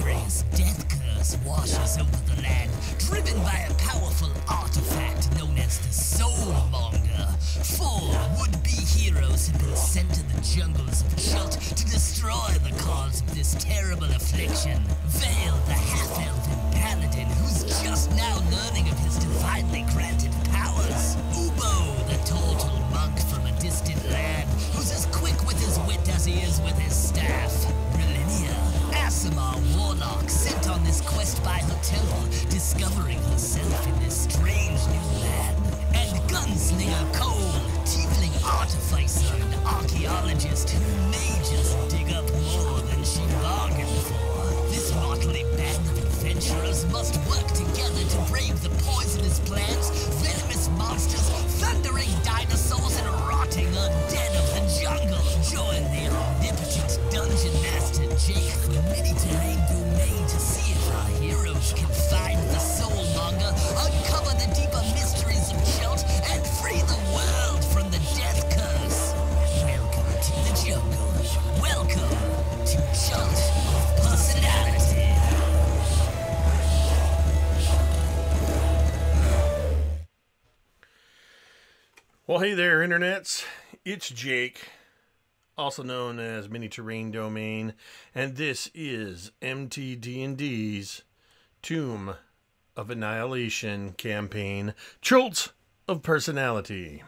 mysterious death curse washes over the land, driven by a powerful artifact known as the Soulmonger. 4 would-be heroes have been sent to the jungles of Chult to destroy the cause of this terrible affliction. Vale, the half-elven paladin, who's just now learning of his divinely granted powers. Ubo, the total monk from a distant land, who's as quick with his wit as he is with his staff. Brilinya, Aasimar warlock, sent on this quest by her temple, discovering herself in this strange new land. And Gunslinger Cole, tiefling artificer and archaeologist who may just dig up more than she bargained for. This motley band of adventurers must work together to brave the poisonous plants, venomous monsters, thundering dinosaurs, and rotting undead of the jungle. Join the omnipotent dungeon master Jake from Mini-Terrain Domain to see if our heroes can find the Soulmonger, uncover the deeper mysteries of Chult, and free the world from the death curse. Welcome to the jungle. Welcome to Chult of Personality. Well, hey there, internets. It's Jake, also known as Mini-Terrain Domain, and this is MTD&D's Tomb of Annihilation campaign, Chult of Personality.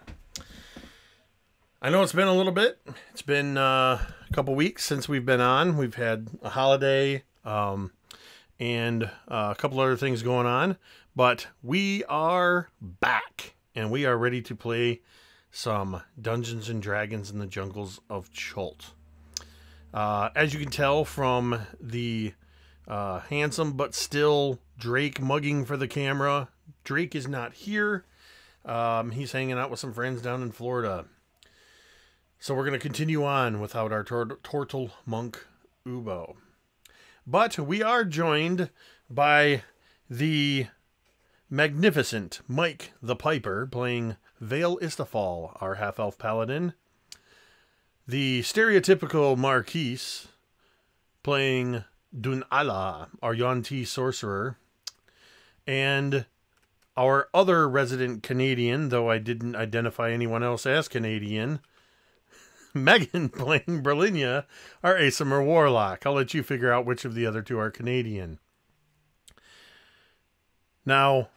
I know it's been a little bit. It's been a couple weeks since we've been on. We've had a holiday and a couple other things going on, but we are back. And we are ready to play some Dungeons and Dragons in the jungles of Chult. As you can tell from the handsome but still Drake mugging for the camera, Drake is not here. He's hanging out with some friends down in Florida. So we're going to continue on without our turtle monk Ubo. But we are joined by the magnificent Mike the Piper, playing Vale Istafall, our half-elf paladin. The stereotypical Marquise, playing Dun'Ala, our Yuan-Ti sorcerer. And our other resident Canadian, though I didn't identify anyone else as Canadian, Megan, playing Brilinya, our Aasimar warlock. I'll let you figure out which of the other two are Canadian. Now,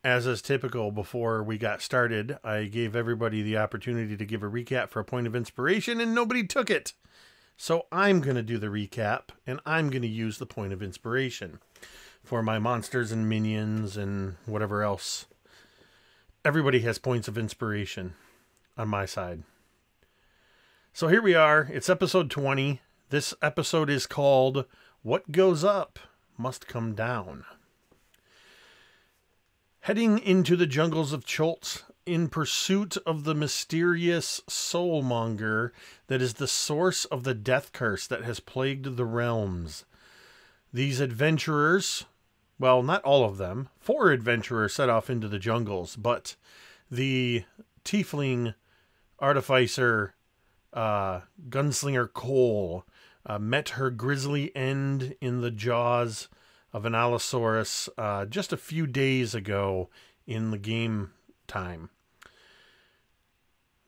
as is typical, before we got started, I gave everybody the opportunity to give a recap for a point of inspiration, and nobody took it. So I'm going to do the recap, and I'm going to use the point of inspiration for my monsters and minions and whatever else. Everybody has points of inspiration on my side. So here we are. It's episode 20. This episode is called What Goes Up Must Come Down. Heading into the jungles of Chult in pursuit of the mysterious Soulmonger that is the source of the death curse that has plagued the realms. These adventurers, well, not all of them, 4 adventurers set off into the jungles, but the tiefling artificer, gunslinger Cole, met her grisly end in the jaws of an Allosaurus just a few days ago in the game time.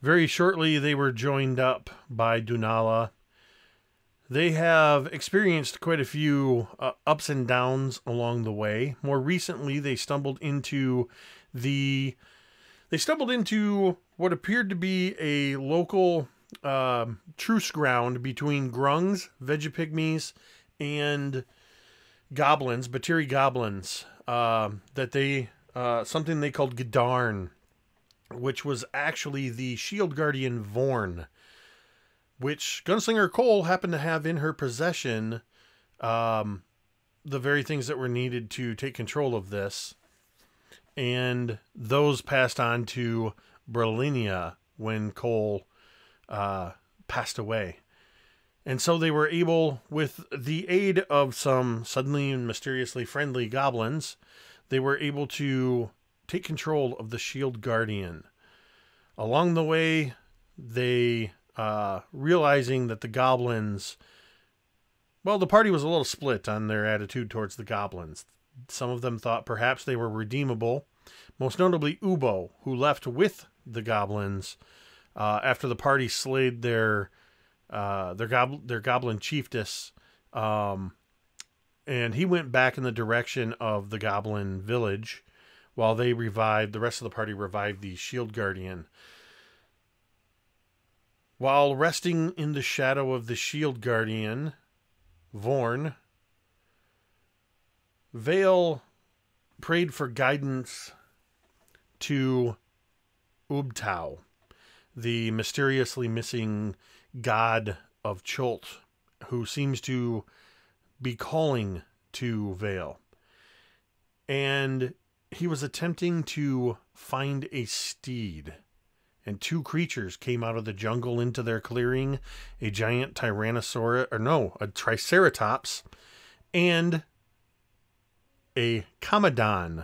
Very shortly, they were joined up by Dun'Ala. They have experienced quite a few ups and downs along the way. More recently, they stumbled into what appeared to be a local truce ground between grungs, vegapygmies, and goblins, Batiri goblins, that they, something they called G'darn, which was actually the shield guardian Vorn, which Gunslinger Cole happened to have in her possession, the very things that were needed to take control of this, and those passed on to Brilinya when Cole passed away. And so they were able, with the aid of some suddenly and mysteriously friendly goblins, they were able to take control of the Shield Guardian. Along the way, they, realizing that the goblins Well, the party was a little split on their attitude towards the goblins. Some of them thought perhaps they were redeemable, most notably Ubo, who left with the goblins after the party slayed their goblin chiefess, and he went back in the direction of the goblin village, while the rest of the party revived the shield guardian. While resting in the shadow of the shield guardian, Vorn, Vale prayed for guidance to Ubtao, the mysteriously missing god of Chult, who seems to be calling to Vale. And he was attempting to find a steed. And two creatures came out of the jungle into their clearing, a giant a triceratops, and a Commodon,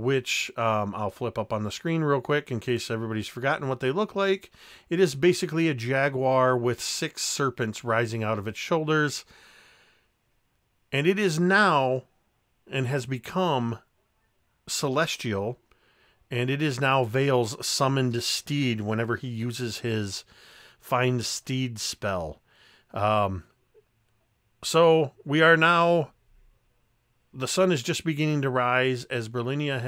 which I'll flip up on the screen real quick in case everybody's forgotten what they look like. It is basically a jaguar with 6 serpents rising out of its shoulders. And it is now, and has become, celestial. And it is now Vale's summoned steed whenever he uses his Find Steed spell. So we are now... The sun is just beginning to rise as Brilinya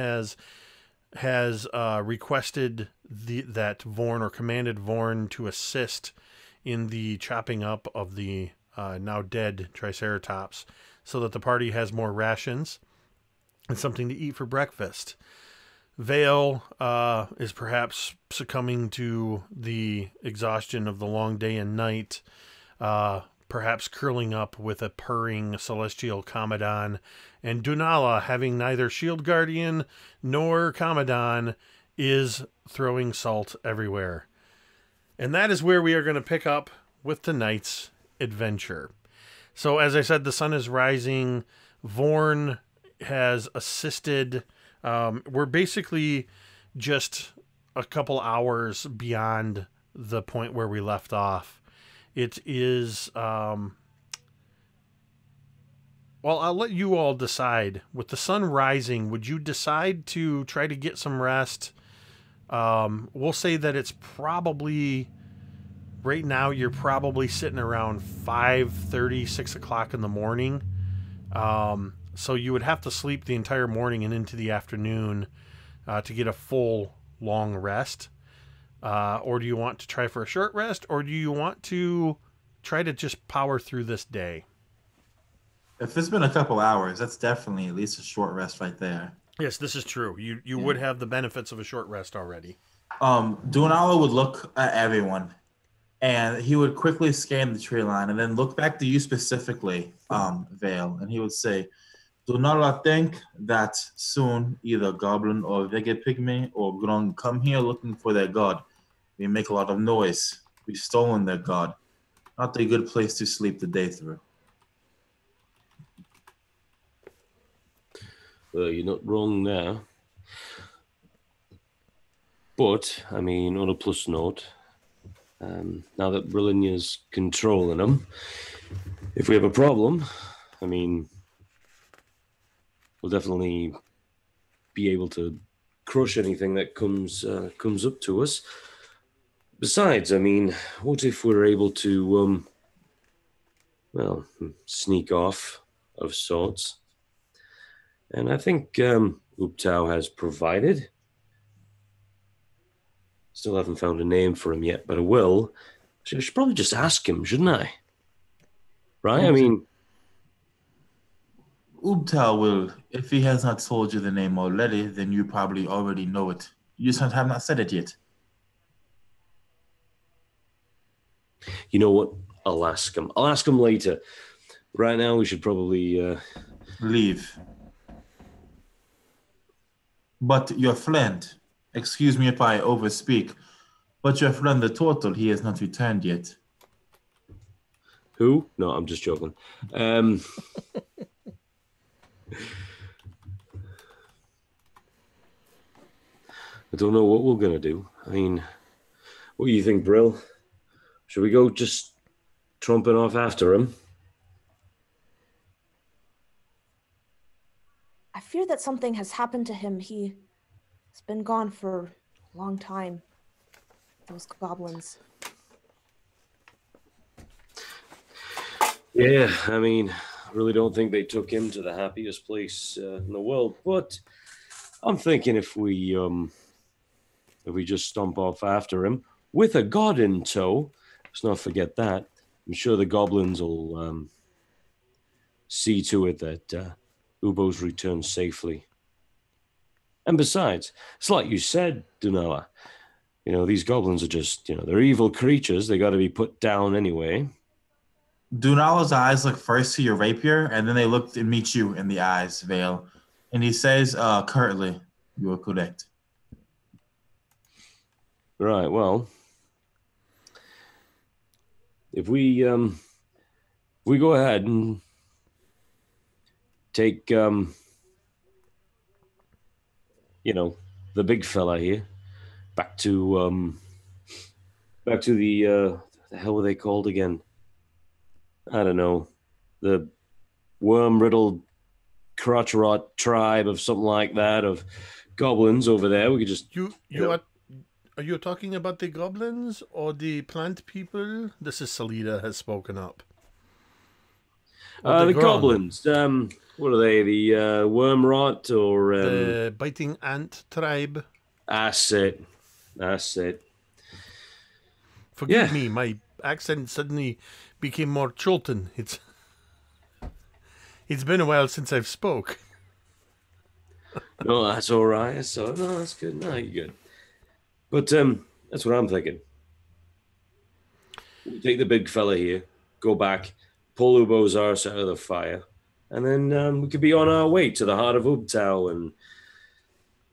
has requested that Vorn, or commanded Vorn, to assist in the chopping up of the now dead Triceratops, so that the party has more rations and something to eat for breakfast. Vale is perhaps succumbing to the exhaustion of the long day and night, perhaps curling up with a purring celestial Commodon, and Dunala, having neither Shield Guardian nor Commodon, is throwing salt everywhere. And that is where we are going to pick up with tonight's adventure. So, as I said, the sun is rising. Vorn has assisted. We're basically just a couple hours beyond the point where we left off. It is, well, I'll let you all decide. With the sun rising, would you decide to try to get some rest? We'll say that it's probably, right now, you're probably sitting around 5:30, 6 o'clock in the morning. So you would have to sleep the entire morning and into the afternoon to get a full, long rest. Or do you want to try for a short rest? Or do you want to try to just power through this day? If it's been a couple hours, that's definitely at least a short rest right there. Yes, this is true. You would have the benefits of a short rest already. Dunala would look at everyone, and he would quickly scan the tree line and then look back to you specifically, Vale, and he would say, "Do not think that soon either Goblin or Vega Pygmy or Grung come here looking for their god. We make a lot of noise. We've stolen their god. Not a good place to sleep the day through." Well, you're not wrong there. But, I mean, on a plus note, now that Brilinya's controlling them, if we have a problem, I mean, we'll definitely be able to crush anything that comes up to us. Besides, I mean, what if we're able to, well, sneak off of sorts? And I think Ubtao has provided. Still haven't found a name for him yet, but I will. So I should probably just ask him, shouldn't I? Right? I mean... Ubtao will, if he has not told you the name already, then you probably already know it. You just have not said it yet. You know what? I'll ask him. I'll ask him later. Right now, we should probably... leave. But your friend, excuse me if I overspeak, but your friend the turtle, he has not returned yet. Who? No, I'm just joking. I don't know what we're going to do. I mean, what do you think, Brill? Should we go just tromping off after him? I fear that something has happened to him. He's been gone for a long time. Those goblins. Yeah, I mean, I really don't think they took him to the happiest place in the world. But I'm thinking if we just stomp off after him with a god in tow, let's not forget that. I'm sure the goblins will see to it that Ubo's return safely. And besides, it's like you said, Dunella. You know, these goblins are just, they're evil creatures. They got to be put down anyway. Dunala's eyes look first to your rapier, and then they look and meet you in the eyes, Vale. And he says, currently, you are correct. Right, well, if we go ahead and take, the big fella here back to the hell were they called again? I don't know, the worm-riddled crotch rot tribe of something like that of goblins over there. We could just Are you talking about the goblins or the plant people? This is Salida has spoken up. The goblins. What are they? The worm rot or the biting ant tribe? That's it. Forgive me, my accent suddenly became more Chultan. It's been a while since I've spoke. No, that's all right. So no, that's good. No, you're good. But that's what I'm thinking. We take the big fella here, go back, pull Ubo's arse out of the fire, and then we could be on our way to the heart of Ubtao and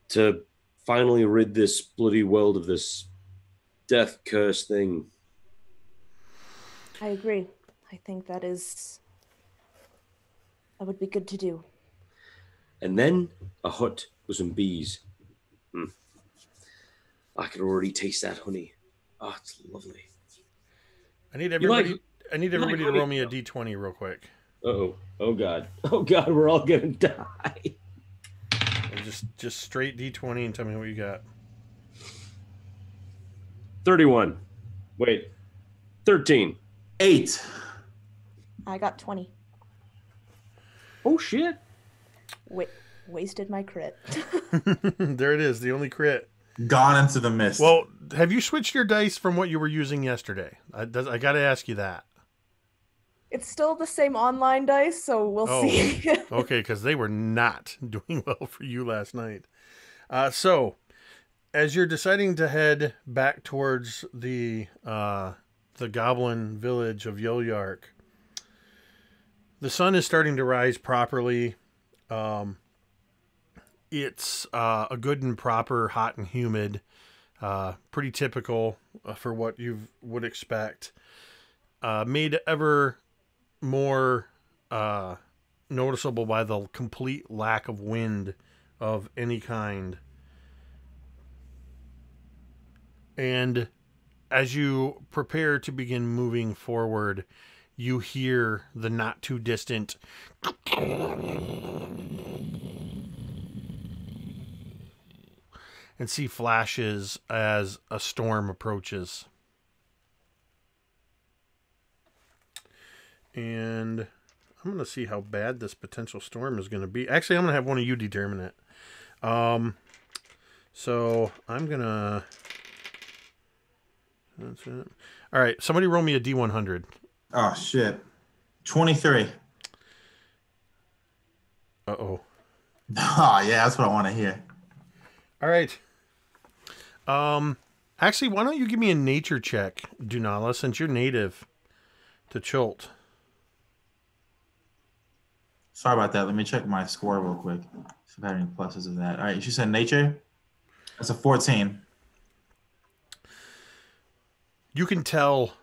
to finally rid this bloody world of this death curse thing. I agree. I think that would be good to do. And then a hut with some bees. I can already taste that honey. Oh, it's lovely. I need everybody to roll me a d20 real quick. Uh-oh. Oh, God. Oh, God, we're all going to die. Just straight d20 and tell me what you got. 31. Wait. 13. 8. I got 20. Oh, shit. Wasted my crit. There it is, the only crit. Gone into the mist. Well, have you switched your dice from what you were using yesterday? I got to ask you that. It's still the same online dice, so we'll see. Okay, because they were not doing well for you last night. So, as you're deciding to head back towards the goblin village of Yolyark, the sun is starting to rise properly. It's a good and proper, hot and humid, pretty typical for what you would expect. Made ever more noticeable by the complete lack of wind of any kind. And as you prepare to begin moving forward, you hear the not too distant and see flashes as a storm approaches. And I'm going to see how bad this potential storm is going to be. Actually, I'm going to have one of you determine it. So I'm going to... That's it. All right, somebody roll me a D100. Oh, shit. 23. Uh-oh. Oh, yeah, that's what I want to hear. All right. Actually, why don't you give me a nature check, Dunala, since you're native to Chult. Sorry about that. Let me check my score real quick. If I have any pluses of that. All right, she said nature. That's a 14. You can tell,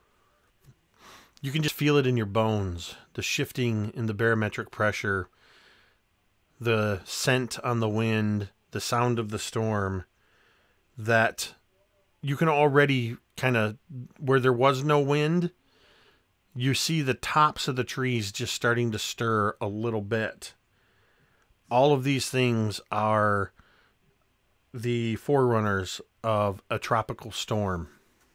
you can just feel it in your bones, the shifting in the barometric pressure, the scent on the wind, the sound of the storm, that you can already kind of, where there was no wind, you see the tops of the trees just starting to stir a little bit. all of these things are the forerunners of a tropical storm.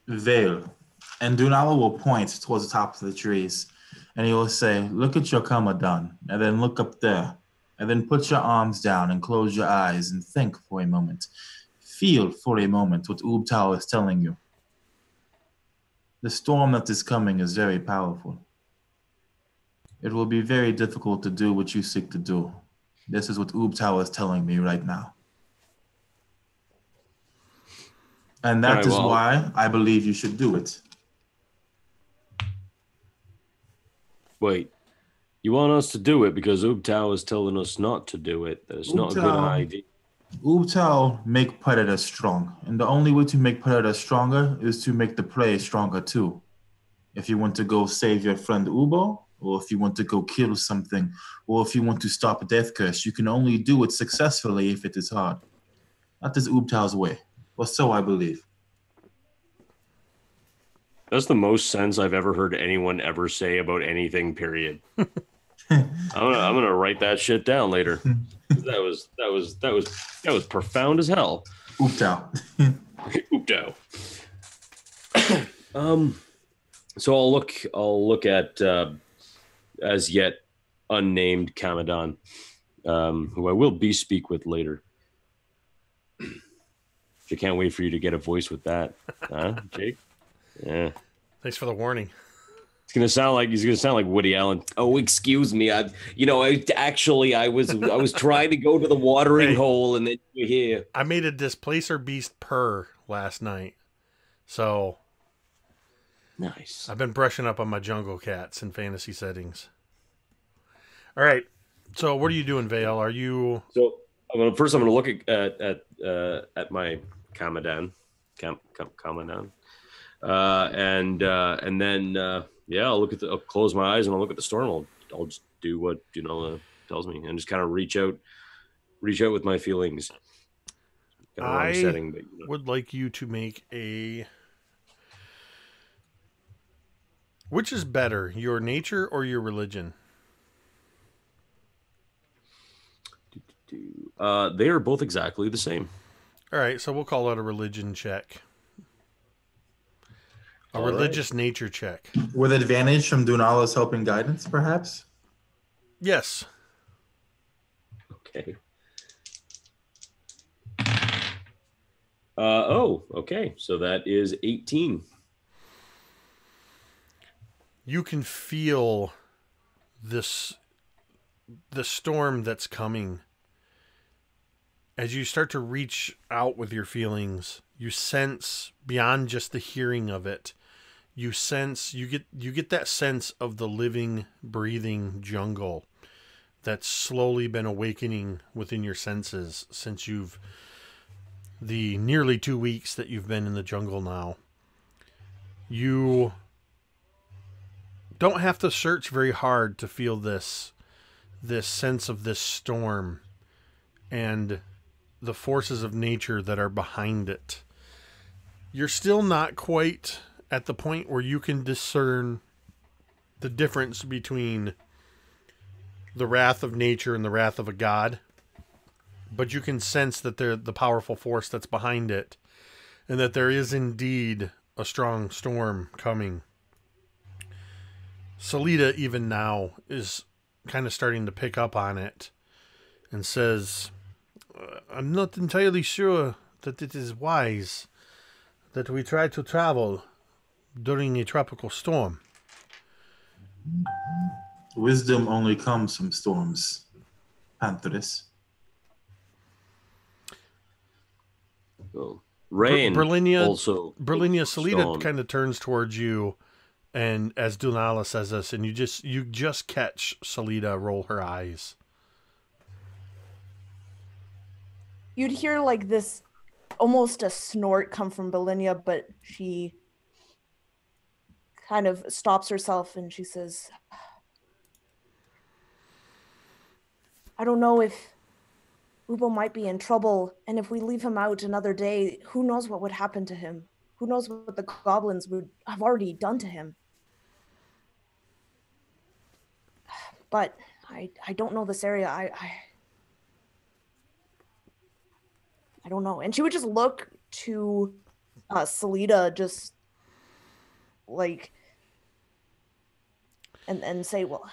Vale. And Dunala will point towards the top of the trees, and he will say, look at your Kamadan, and then look up there, and then put your arms down and close your eyes and think for a moment. Feel for a moment what Ubtao is telling you. The storm that is coming is very powerful. It will be very difficult to do what you seek to do. This is what Ubtao is telling me right now. And that is why I believe you should do it. Wait, you want us to do it because Ubtao is telling us not to do it? That it's not a good idea. Ubtao make predators strong, and the only way to make predators stronger is to make the prey stronger too. If you want to go save your friend Ubo, or if you want to go kill something, or if you want to stop a death curse, you can only do it successfully if it is hard. That is Ubtao's way, or so I believe. That's the most sense I've ever heard anyone ever say about anything, period. I'm gonna write that shit down later. That was profound as hell. Ubtao. Ubtao. So I'll look at as yet unnamed Kamadan, who I will speak with later. I can't wait for you to get a voice with that, huh, Jake? Yeah. Thanks for the warning. He's gonna sound like Woody Allen. Oh, excuse me. I was trying to go to the watering hole, and then you're here. I made a displacer beast purr last night, so nice. I've been brushing up on my jungle cats in fantasy settings. All right. So what are you doing, Vale? Are you? So I'm gonna look at my Kamadan. Kamadan. And then I'll close my eyes and I'll look at the storm. I'll just do what tells me and just kind of reach out with my feelings. Kind of wrong setting, but would like you to make a. Which is better, your nature or your religion? They are both exactly the same. All right, so we'll call it a religion check. A religious nature check. With advantage from Dunala's help and guidance, perhaps? Yes. Okay. Okay. So that is 18. You can feel the storm that's coming. As you start to reach out with your feelings, you sense beyond just the hearing of it. You get that sense of the living, breathing jungle that's slowly been awakening within your senses since the nearly 2 weeks that you've been in the jungle now. You don't have to search very hard to feel this sense of this storm and the forces of nature that are behind it. You're still not quite at the point where you can discern the difference between the wrath of nature and the wrath of a god, but you can sense that they're the powerful force that's behind it, and that there is indeed a strong storm coming. Salida, even now, is kind of starting to pick up on it and says, I'm not entirely sure that it is wise that we try to travel during a tropical storm. Wisdom only comes from storms, Pantheris. Well, rain Brilinya Salida kind of turns towards you, and as Dunala says this, and you just catch Salida roll her eyes. You'd hear like this, almost a snort come from Brilinya, but she kind of stops herself and she says, I don't know if Ubo might be in trouble, and if we leave him out another day, who knows what would happen to him? Who knows what the goblins would have already done to him? But I don't know this area. I don't know. And she would just look to Salida, just like, and say, well,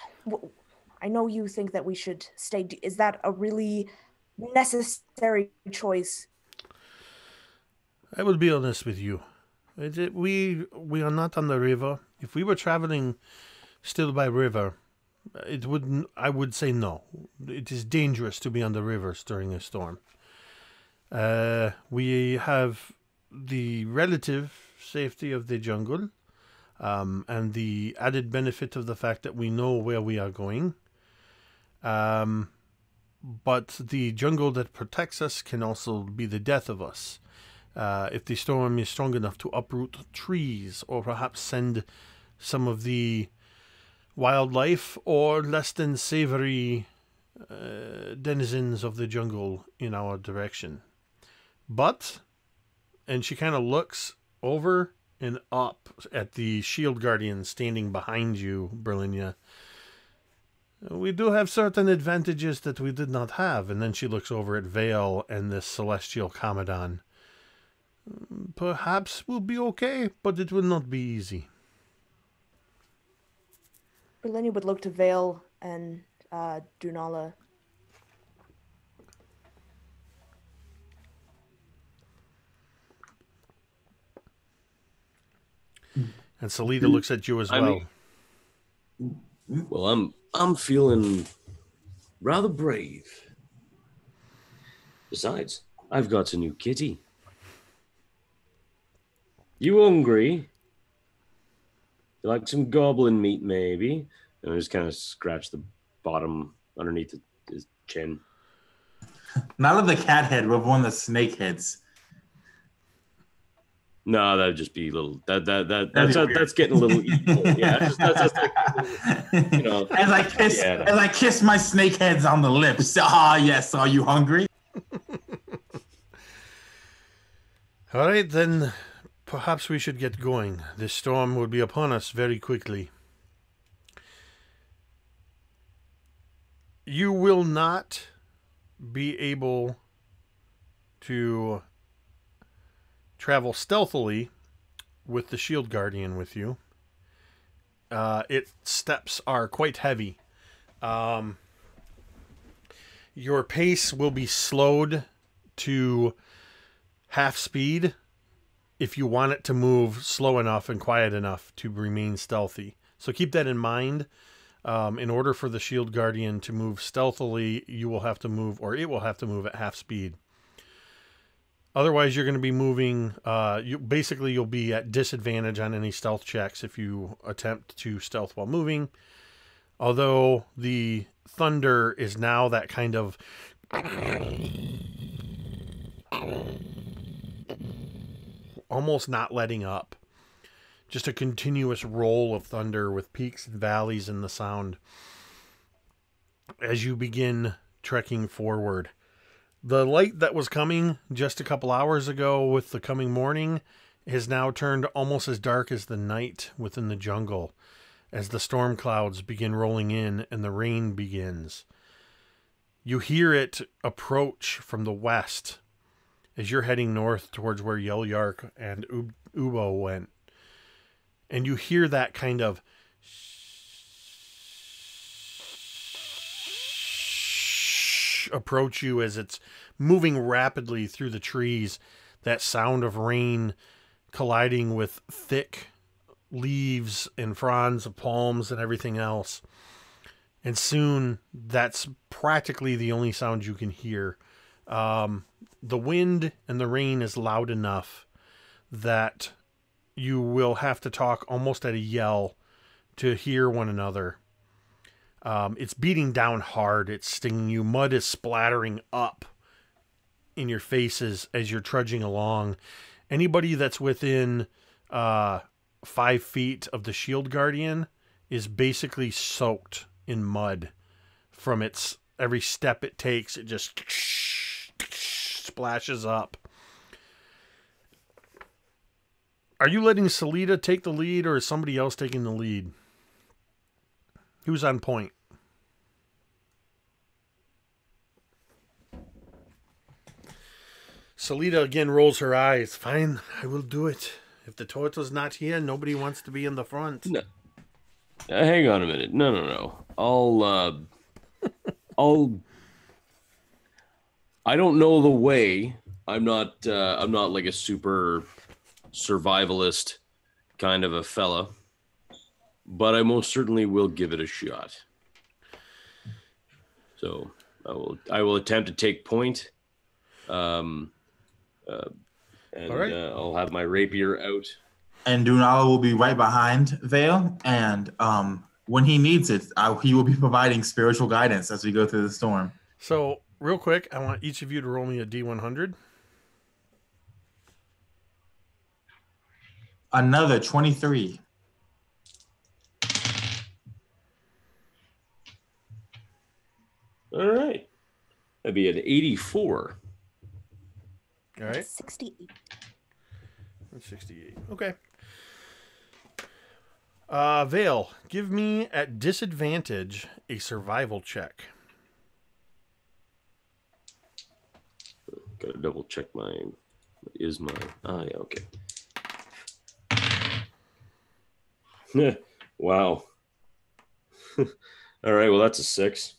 I know you think that we should stay. Is that a really necessary choice? I will be honest with you. We are not on the river. If we were traveling still by river, it wouldn't. I would say no. It is dangerous to be on the rivers during a storm. We have the relative safety of the jungle, and the added benefit of the fact that we know where we are going. But the jungle that protects us can also be the death of us. If the storm is strong enough to uproot trees, or perhaps send some of the wildlife or less than savory denizens of the jungle in our direction. But, and she kind of looks over and up at the shield guardian standing behind you, Brilinya. We do have certain advantages that we did not have. And then she looks over at Vale and the celestial Commodon. Perhaps we'll be okay, but it will not be easy. Brilinya would look to Vale and Dunala. And Salida looks at you as well. Well, I'm feeling rather brave. Besides, I've got a new kitty. You hungry? You like some goblin meat, maybe? And I just kind of scratch the bottom underneath his chin. Not of the cat head, but one of the snake heads. No, that'd just be a little. That's getting a little evil. Yeah, that's like, you know. As I kiss my snake heads on the lips. Ah, yes. Are you hungry? All right, then. Perhaps we should get going. This storm will be upon us very quickly. You will not be able to travel stealthily with the shield guardian with you. Its steps are quite heavy. Your pace will be slowed to half speed if you want it to move slow enough and quiet enough to remain stealthy. So keep that in mind. In order for the shield guardian to move stealthily, you will have to move, or it will have to move at half speed. Otherwise, you're going to be moving, you'll be at disadvantage on any stealth checks if you attempt to stealth while moving. Although the thunder is now that kind of almost not letting up. Just a continuous roll of thunder with peaks and valleys in the sound as you begin trekking forward. The light that was coming just a couple hours ago with the coming morning has now turned almost as dark as the night within the jungle as the storm clouds begin rolling in and the rain begins. You hear it approach from the west as you're heading north towards where Yelyark and Ubo went. And you hear that kind of approach you as it's moving rapidly through the trees. That sound of rain colliding with thick leaves and fronds of palms and everything else. And soon that's practically the only sound you can hear. The wind and the rain is loud enough that you will have to talk almost at a yell to hear one another. It's beating down hard. It's stinging you. Mud is splattering up in your faces as you're trudging along. Anybody that's within 5 feet of the shield guardian is basically soaked in mud from its every step it takes. It just splashes up. Are you letting Salida take the lead, or is somebody else taking the lead? Who's on point? Salida again rolls her eyes. Fine, I will do it. If the Torto's not here, nobody wants to be in the front. No. Hang on a minute. No. I don't know the way. I'm not like a super survivalist kind of a fella, but I most certainly will give it a shot. So I will attempt to take point. And All right. I'll have my rapier out. And Dunala will be right behind Vale, and when he needs it, he will be providing spiritual guidance as we go through the storm. So, real quick, I want each of you to roll me a D100. Another 23. All right. That'd be an 84. All right. 68. 68. Okay. Vale, give me at disadvantage a survival check. Gotta double check mine. Is mine? Yeah, okay. Wow. All right, well, that's a 6.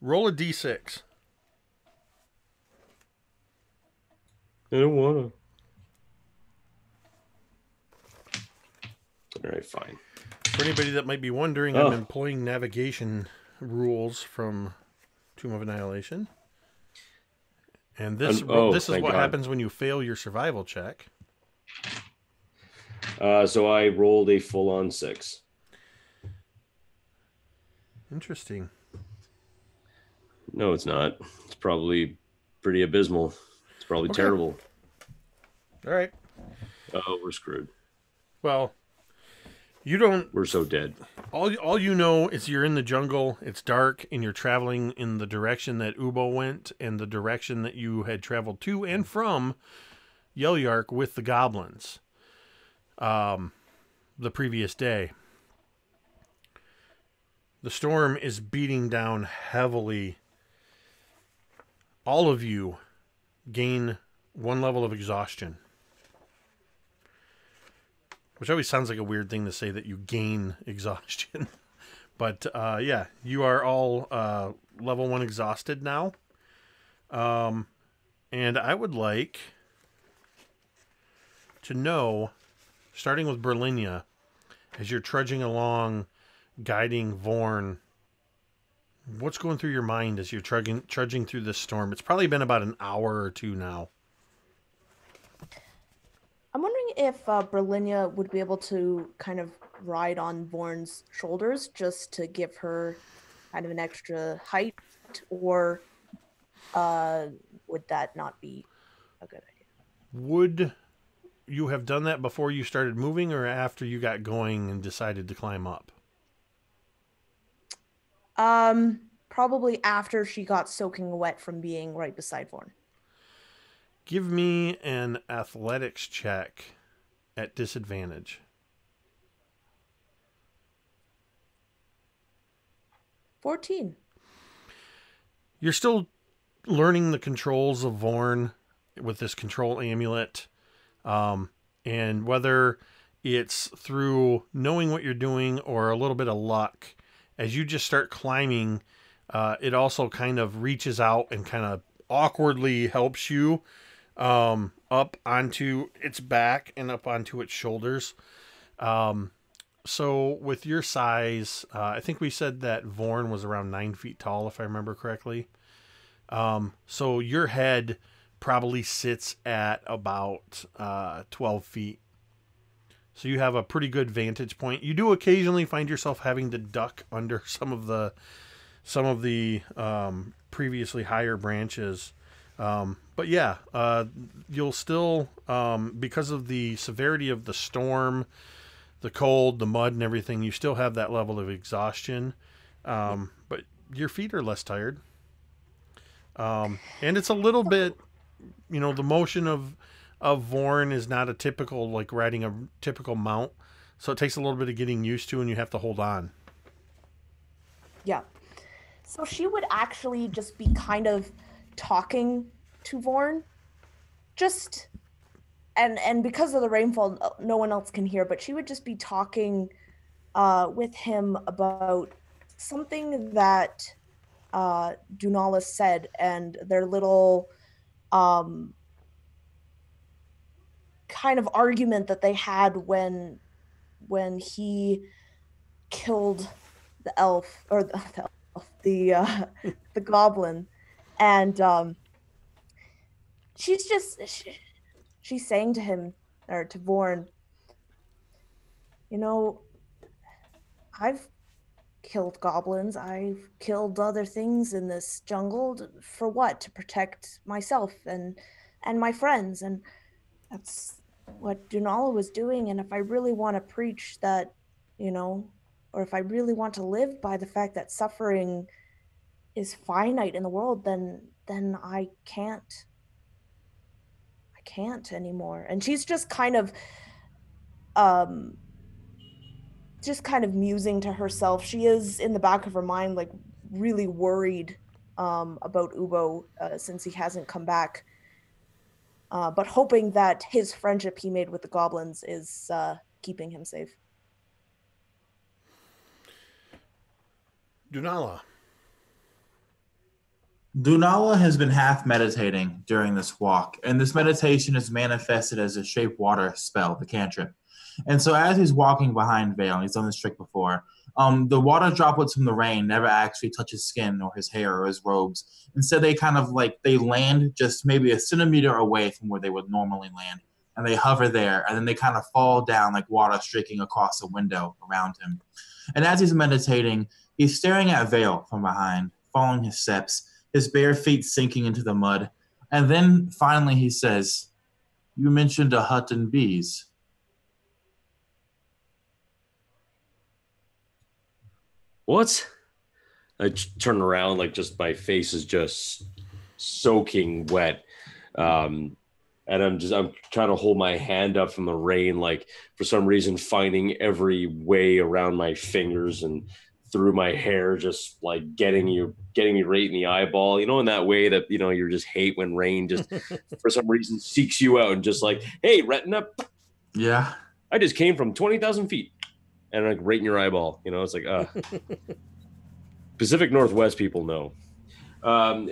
Roll a D6. I don't want to. All right, fine. For anybody that might be wondering, I'm employing navigation rules from Tomb of Annihilation. And this is what happens when you fail your survival check. So I rolled a full-on 6. Interesting. No, it's not. It's probably pretty abysmal. It's probably terrible. All right. Oh, we're screwed. Well, you don't... We're so dead. All you know is you're in the jungle, it's dark, and you're traveling in the direction that Ubo went and the direction that you had traveled to and from Yelyark with the goblins the previous day. The storm is beating down heavily. All of you gain 1 level of exhaustion. Which always sounds like a weird thing to say, that you gain exhaustion. But, yeah, you are all level 1 exhausted now. And I would like to know, starting with Brilinya, as you're trudging along, guiding Vorn, what's going through your mind as you're trudging through this storm? It's probably been about an hour or two now. I'm wondering if Brilinya would be able to kind of ride on Vorn's shoulders just to give her kind of an extra height, or would that not be a good idea? Would you have done that before you started moving, or after you got going and decided to climb up? Probably after she got soaking wet from being right beside Vorn. Give me an athletics check at disadvantage. 14. You're still learning the controls of Vorn with this control amulet. And whether it's through knowing what you're doing or a little bit of luck, as you just start climbing, it also kind of reaches out and kind of awkwardly helps you up onto its back and up onto its shoulders. So with your size, I think we said that Vorn was around 9 feet tall, if I remember correctly. So your head probably sits at about 12 feet. So you have a pretty good vantage point. You do occasionally find yourself having to duck under some of the previously higher branches. But yeah, you'll still, because of the severity of the storm, the cold, the mud and everything, you still have that level of exhaustion. But your feet are less tired. And it's a little bit, the motion of Vorn is not a typical, like riding a typical mount. So it takes a little bit of getting used to, and you have to hold on. Yeah. So she would actually just be kind of talking to Vorn. Just and because of the rainfall, no one else can hear, but she would just be talking with him about something that Dunala said, and their little kind of argument that they had when he killed the elf, or the goblin, and she's saying to him, or to Vorn, you know, I've killed goblins, I've killed other things in this jungle. For what? To protect myself and my friends, and that's what Dunala was doing. And if I really want to preach that, you know, or if I really want to live by the fact that suffering is finite in the world, then I can't anymore. And she's just kind of musing to herself. She is, in the back of her mind, like really worried about Ubo since he hasn't come back, but hoping that his friendship he made with the goblins is keeping him safe. Dunala. Dunala has been half meditating during this walk, and this meditation is manifested as a shape water spell, the cantrip. And so as he's walking behind Vale, and he's done this trick before, the water droplets from the rain never actually touch his skin or his hair or his robes. Instead, they kind of they land just maybe a centimeter away from where they would normally land, and they hover there, and then they kind of fall down like water streaking across a window around him. And as he's meditating, he's staring at Vale from behind, following his steps, his bare feet sinking into the mud. And then finally he says, "You mentioned a hut and bees." What? I turn around, like, just my face is just soaking wet. And I'm trying to hold my hand up from the rain, like, for some reason finding every way around my fingers and through my hair, just like getting me right in the eyeball, you know, in that way that, you know, you just hate when rain just for some reason seeks you out and just like, hey, retina. Yeah. I just came from 20,000 feet and like right in your eyeball, you know, it's like, Pacific Northwest people know. I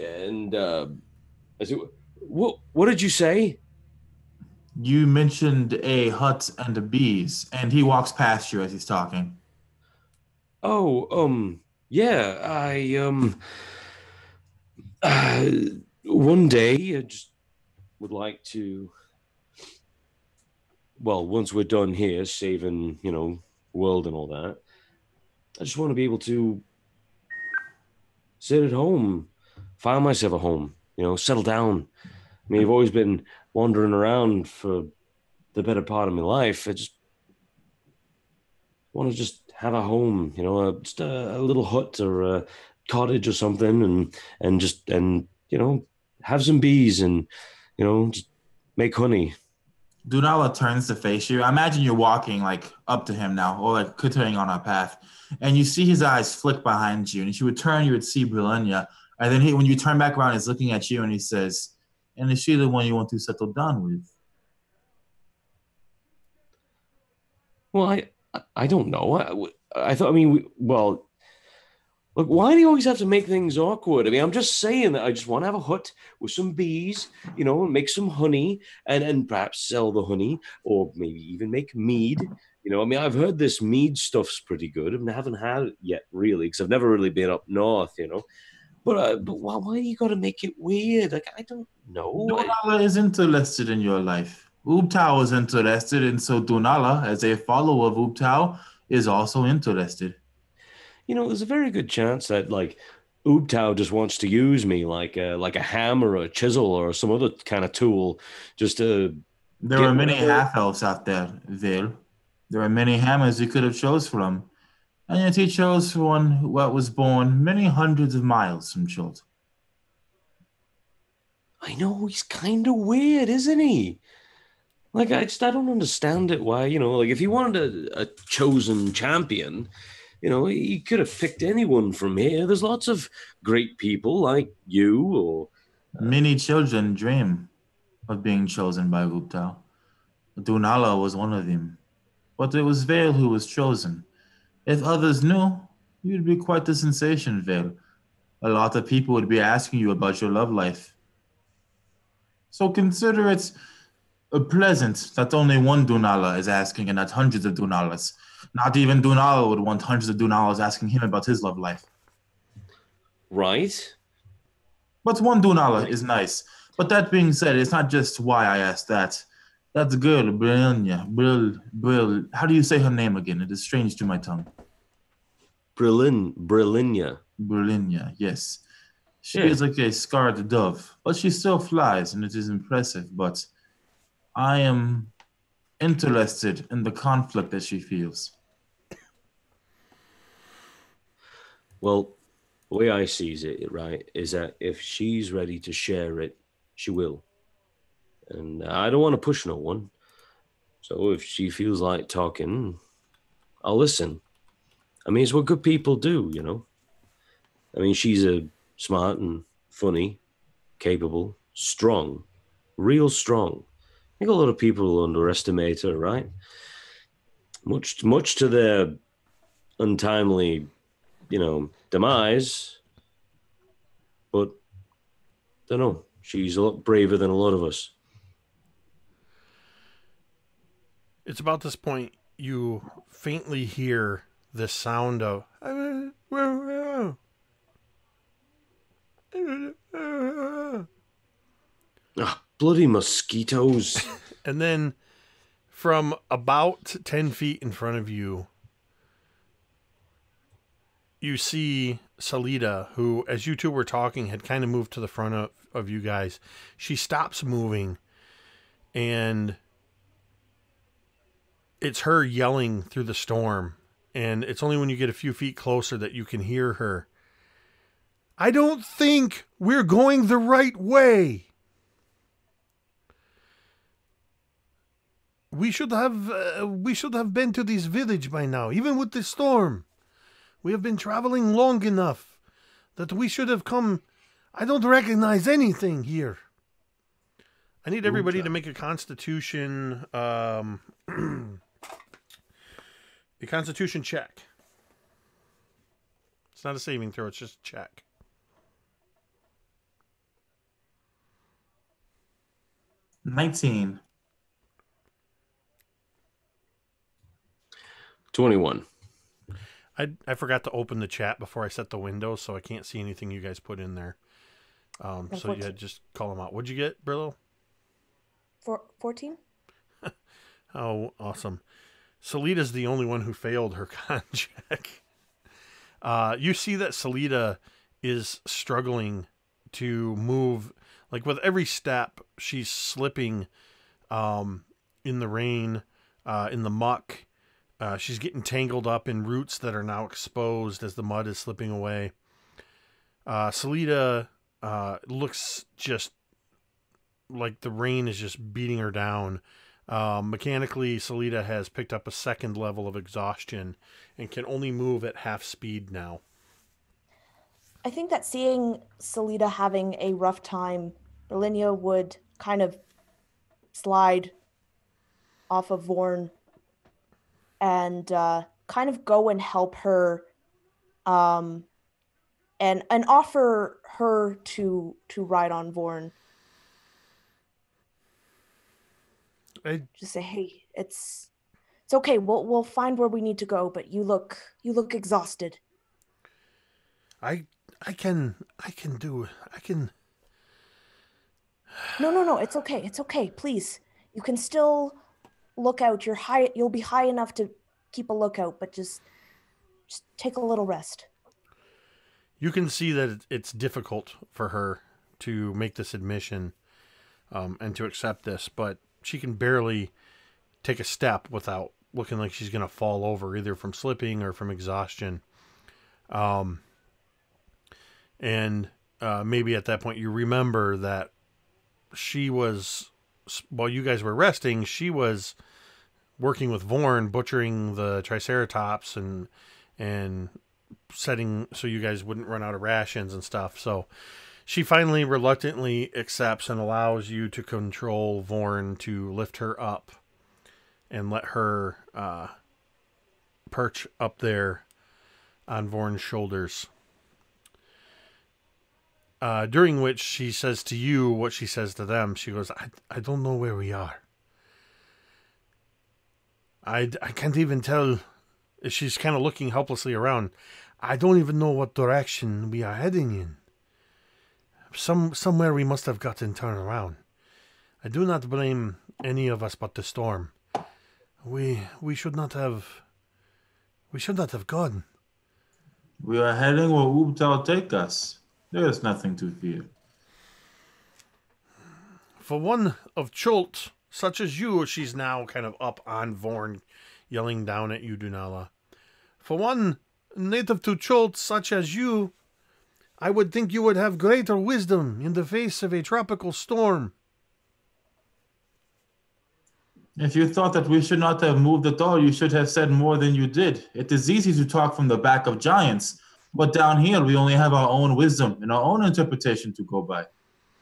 said, what did you say? You mentioned a hut and the bees, and he walks past you as he's talking. Oh, yeah, one day I just would like to, well, once we're done here saving, you know, world and all that, I just want to be able to sit at home, find myself a home, you know, settle down. I mean, I've always been wandering around for the better part of my life. I just want to just have a home, you know, just a little hut or a cottage or something, and you know, have some bees and, you know, just make honey. Dunala turns to face you. I imagine you're walking like up to him now, or like continuing on a path, and you see his eyes flick behind you. And if you would turn, you would see Brilinya. And then when you turn back around, he's looking at you, and he says, "And is she the one you want to settle down with?" Well, I don't know. I thought, I mean, well, look, why do you always have to make things awkward? I mean, I'm just saying that I just want to have a hut with some bees, you know, and make some honey and perhaps sell the honey or maybe even make mead. You know, I mean, I've heard this mead stuff's pretty good. I mean, I haven't had it yet, really, because I've never really been up north, you know. But why do you got to make it weird? Like, I don't know. Dunala is interested in your life. Ubtao is interested, and so Dunala, as a follower of Ubtao, is also interested. You know, there's a very good chance that, like, Ubtao just wants to use me like a hammer or a chisel or some other kind of tool just to... There are many half-elves out there, Vale. There are many hammers you could have chose from. And yet he chose for one who was born many hundreds of miles from Chult. I know, he's kind of weird, isn't he? Like, I don't understand it. Why, like if he wanted a chosen champion, he could have picked anyone from here. There's lots of great people like you or Many children dream of being chosen by Gupta. Dunala was one of them. But it was Vale who was chosen. If others knew, you'd be quite the sensation, Vale. A lot of people would be asking you about your love life. So consider it pleasant that only one Dunala is asking and not hundreds of Dunalas. Not even Dunala would want hundreds of Dunalas asking him about his love life. right. But one Dunala is nice. But that being said, it's not just why I asked that. That girl, Brilinya, how do you say her name again? It is strange to my tongue. Brilinya. Brilinya, yes. She Yeah. is like a scarred dove, but she still flies, and it is impressive. But I am interested in the conflict that she feels. Well, the way I sees it, right, is that if she's ready to share it, she will. And I don't want to push no one. So if she feels like talking, I'll listen. I mean, it's what good people do, I mean, she's a smart and funny, capable, strong, real strong. I think a lot of people underestimate her, right? Much to their untimely, demise. But don't know. She's a lot braver than a lot of us. It's about this point you faintly hear the sound of Ah, bloody mosquitoes. and then from about 10 feet in front of you, you see Salida, who, as you two were talking, had kind of moved to the front of you guys. She stops moving, and it's her yelling through the storm. And it's only when you get a few feet closer that you can hear her. I don't think we're going the right way. We should have been to this village by now, even with the storm. We have been traveling long enough that we should have come. I don't recognize anything here. I need everybody to make a constitution, a constitution check. It's not a saving throw, it's just a check. $19. 21. I forgot to open the chat before I set the window, so I can't see anything you guys put in there. So yeah, just call them out. What'd you get, Brillo? 14? Oh, awesome. Salida's the only one who failed her con check. You see that Salida is struggling to move. Like with every step, she's slipping in the rain, in the muck. She's getting tangled up in roots that are now exposed as the mud is slipping away. Salida looks just like the rain is just beating her down. Mechanically, Salida has picked up a second level of exhaustion and can only move at half speed now. I think that seeing Salida having a rough time, Brilinya would kind of slide off of Vorn and kind of go and help her and offer her to ride on Vorn. Just say, hey, it's okay. We'll find where we need to go, but you look exhausted. I can do it. I can. No. It's okay. It's okay. Please, you can still look out. You're high. You'll be high enough to keep a lookout, but just take a little rest. You can see that it's difficult for her to make this admission and to accept this, but she can barely take a step without looking like she's going to fall over, either from slipping or from exhaustion. And maybe at that point you remember that she was while you guys were resting, she was working with Vorn, butchering the Triceratops and setting so you guys wouldn't run out of rations and stuff. So she finally reluctantly accepts and allows you to control Vorn to lift her up and let her perch up there on Vorn's shoulders. During which she says to you what she says to them. She goes, I don't know where we are. I can't even tell. She's kind of looking helplessly around. I don't even know what direction we are heading in. Somewhere we must have gotten turned around. I do not blame any of us but the storm. We should not have gone. We are heading where Ubtal take us. There is nothing to fear. For one of Chult, such as you, she's now kind of up on Vorn, yelling down at you, Dunala. For one native to Chult, such as you, I would think you would have greater wisdom in the face of a tropical storm. If you thought that we should not have moved at all, you should have said more than you did. It is easy to talk from the back of giants, but down here we only have our own wisdom and our own interpretation to go by.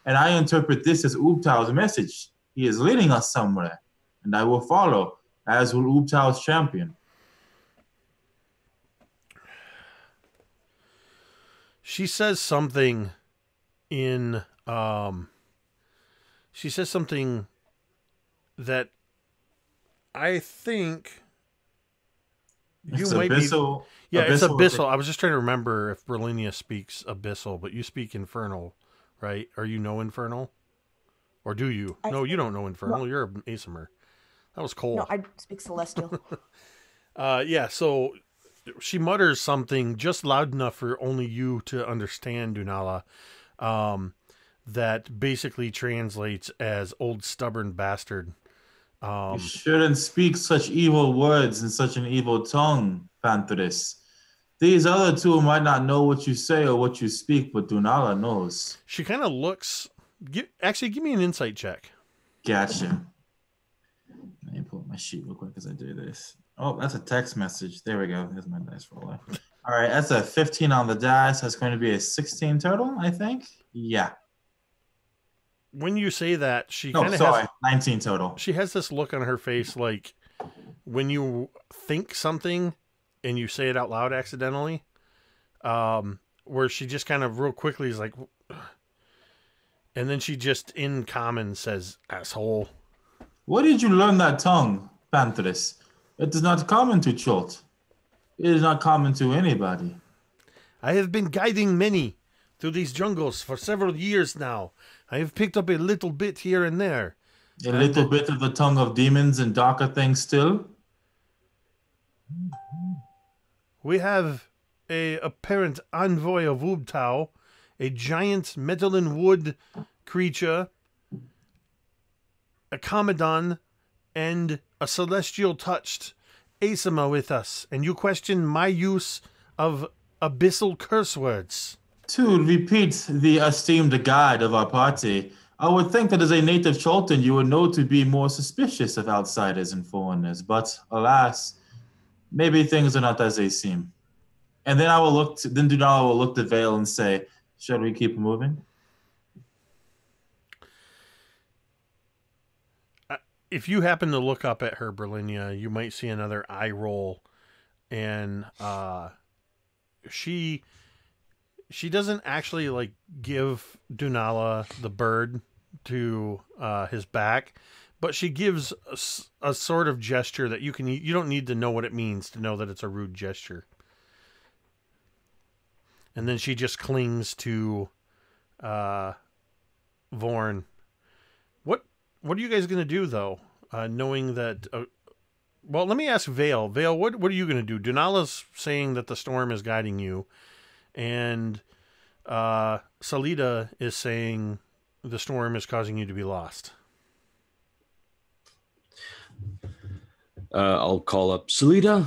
And I interpret this as Ubtal's message. He is leading us somewhere, and I will follow, as will Ubtal's champion. She says something that I think you might Abyssal, be. Yeah, it's Abyssal. Abyssal. I was just trying to remember if Brilinya speaks Abyssal, but you speak Infernal, right? Or you know Infernal? Or do you? No, you don't know Infernal. No. You're an Aesimer. That was cold. No, I speak Celestial. Yeah, so she mutters something just loud enough for only you to understand, Dunala, that basically translates as old stubborn bastard. You shouldn't speak such evil words in such an evil tongue, Pantherus. These other two might not know what you say or what you speak, but Dunala knows. She kind of looks... Actually, give me an insight check. Gotcha. Let me pull up my sheet real quick as I do this. Oh, that's a text message. There we go. There's my dice roller. All right, that's a 15 on the dice. That's going to be a 16 total, I think. Yeah. When you say that, she No, kind of sorry, has 19 total. She has this look on her face like when you think something and you say it out loud accidentally, where she just kind of real quickly is like, and then she just in common says, asshole. Where did you learn that tongue, Pantherus? It is not common to Chult. It is not common to anybody. I have been guiding many through these jungles for several years now. I have picked up a little bit here and there. A little bit of the tongue of demons and darker things still? We have a apparent envoy of Ubtao, a giant metal and wood creature, a Commodon, and a celestial touched Aesimer with us, and you question my use of abyssal curse words. To repeat the esteemed guide of our party, I would think that as a native Chultan you would know to be more suspicious of outsiders and foreigners, but alas, maybe things are not as they seem. And then Dunala will look to Vale and say, shall we keep moving? If you happen to look up at her, Brilinya, you might see another eye roll, and she doesn't actually like give Dunala the bird to his back, but she gives a sort of gesture that you don't need to know what it means to know that it's a rude gesture. And then she just clings to Vorn. What are you guys going to do, though, knowing that... well, let me ask Vale. Vale, what are you going to do? Dunala's saying that the storm is guiding you, and Salida is saying the storm is causing you to be lost. I'll call up. Salida,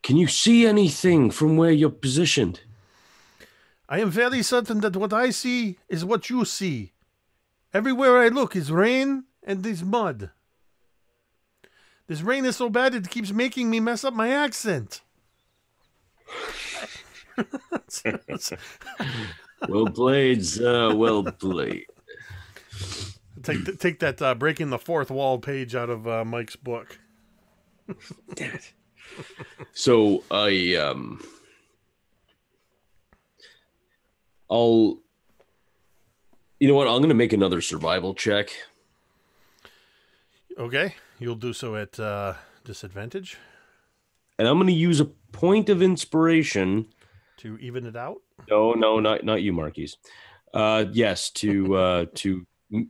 can you see anything from where you're positioned? I am very certain that what I see is what you see. Everywhere I look is rain and this mud. This rain is so bad it keeps making me mess up my accent. Well played, sir. Well played. Take that breaking the fourth wall page out of Mike's book. Damn it. So I'll. You know what? I'm going to make another survival check. Okay, you'll do so at disadvantage. And I'm going to use a point of inspiration to even it out. No, not you, Marquise. Yes, to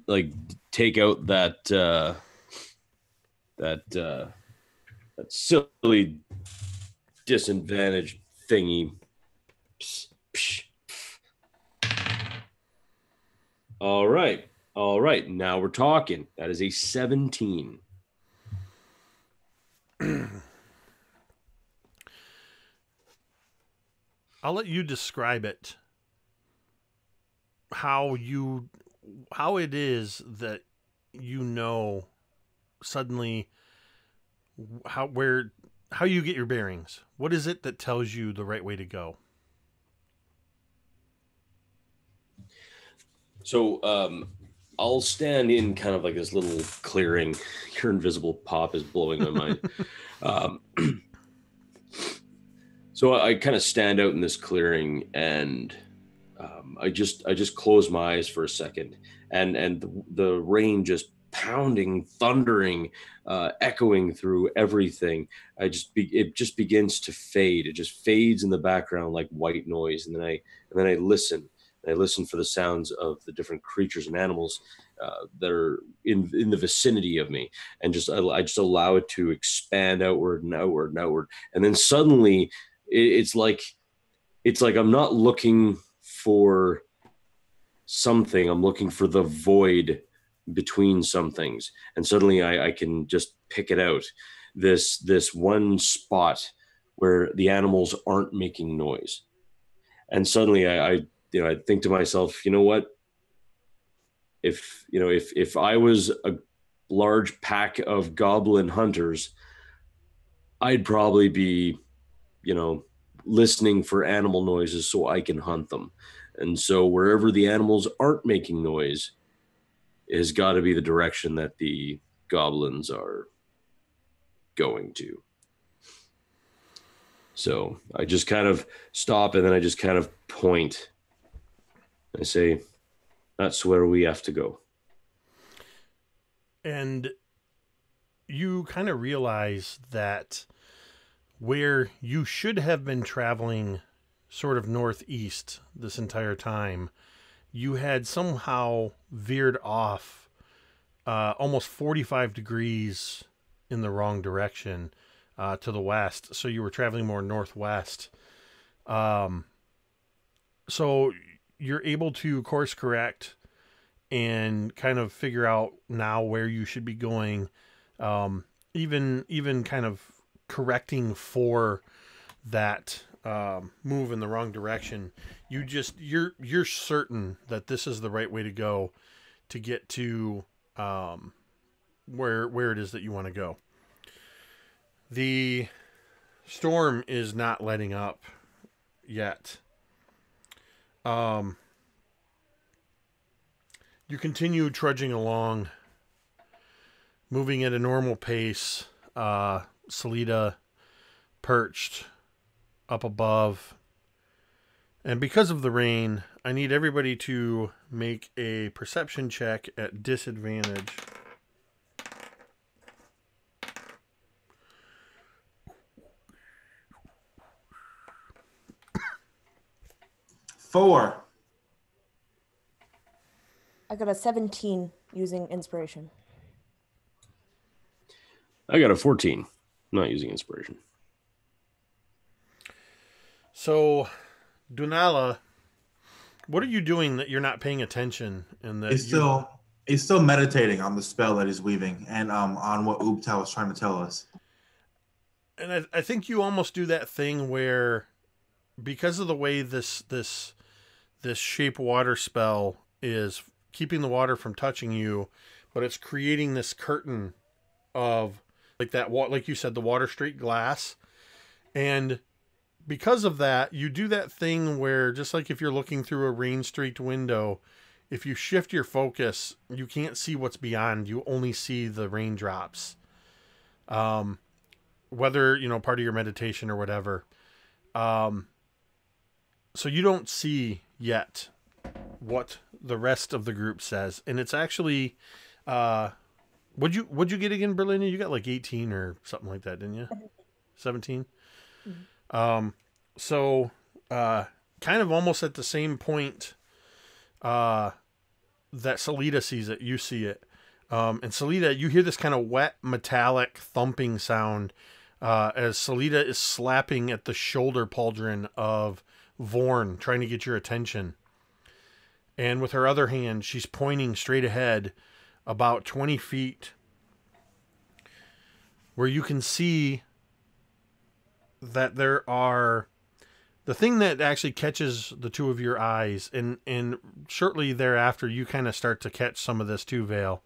like take out that silly disadvantage thingy. Psh, psh. All right. Now we're talking. That is a 17. I'll let you describe it. How it is that you know suddenly how you get your bearings. What is it that tells you the right way to go? So I'll stand in kind of like this little clearing. Your invisible pop is blowing my mind. So I kind of stand out in this clearing, and I just close my eyes for a second, and the rain just pounding, thundering, echoing through everything. It just begins to fade. It just fades in the background like white noise, and then I listen. I listen for the sounds of the different creatures and animals that are in the vicinity of me, and I just allow it to expand outward and outward and outward, and then suddenly it's like I'm not looking for something. I'm looking for the void between some things, and suddenly I can just pick it out. This one spot where the animals aren't making noise, and suddenly I think to myself, you know what? If I was a large pack of goblin hunters, I'd probably be, listening for animal noises so I can hunt them. And so wherever the animals aren't making noise has got to be the direction that the goblins are going to. So I just kind of stop, and then I just kind of point. I say, that's where we have to go. And you kind of realize that where you should have been traveling sort of northeast this entire time, you had somehow veered off almost 45 degrees in the wrong direction to the west. So you were traveling more northwest. So you're able to course correct and kind of figure out now where you should be going. Even kind of correcting for that move in the wrong direction. You're certain that this is the right way to go to get to where it is that you want to go. The storm is not letting up yet. You continue trudging along, moving at a normal pace. Salida perched up above. And because of the rain, I need everybody to make a perception check at disadvantage. Four. I got a 17 using inspiration. I got a 14, not using inspiration. So, Dunala, what are you doing that you're not paying attention? And that he's still meditating on the spell that he's weaving and on what Ubta was trying to tell us. And I think you almost do that thing where, because of the way this shape water spell is keeping the water from touching you, but it's creating this curtain of like that, like you said, the water street glass. And because of that, you do that thing where, just like if you're looking through a rain-streaked window, if you shift your focus, you can't see what's beyond. You only see the raindrops. Whether, you know, part of your meditation or whatever. So you don't see yet what the rest of the group says. And it's actually, what'd you get again, Brilinya? You got like 18 or something like that, didn't you? 17? Mm-hmm. So, kind of almost at the same point, that Salida sees it, you see it. And Salida, you hear this kind of wet, metallic thumping sound, as Salida is slapping at the shoulder pauldron of Vorn, trying to get your attention. And with her other hand, she's pointing straight ahead about 20 feet, where you can see that there are the thing that actually catches the two of your eyes, and shortly thereafter, you kind of start to catch some of this too, Vale.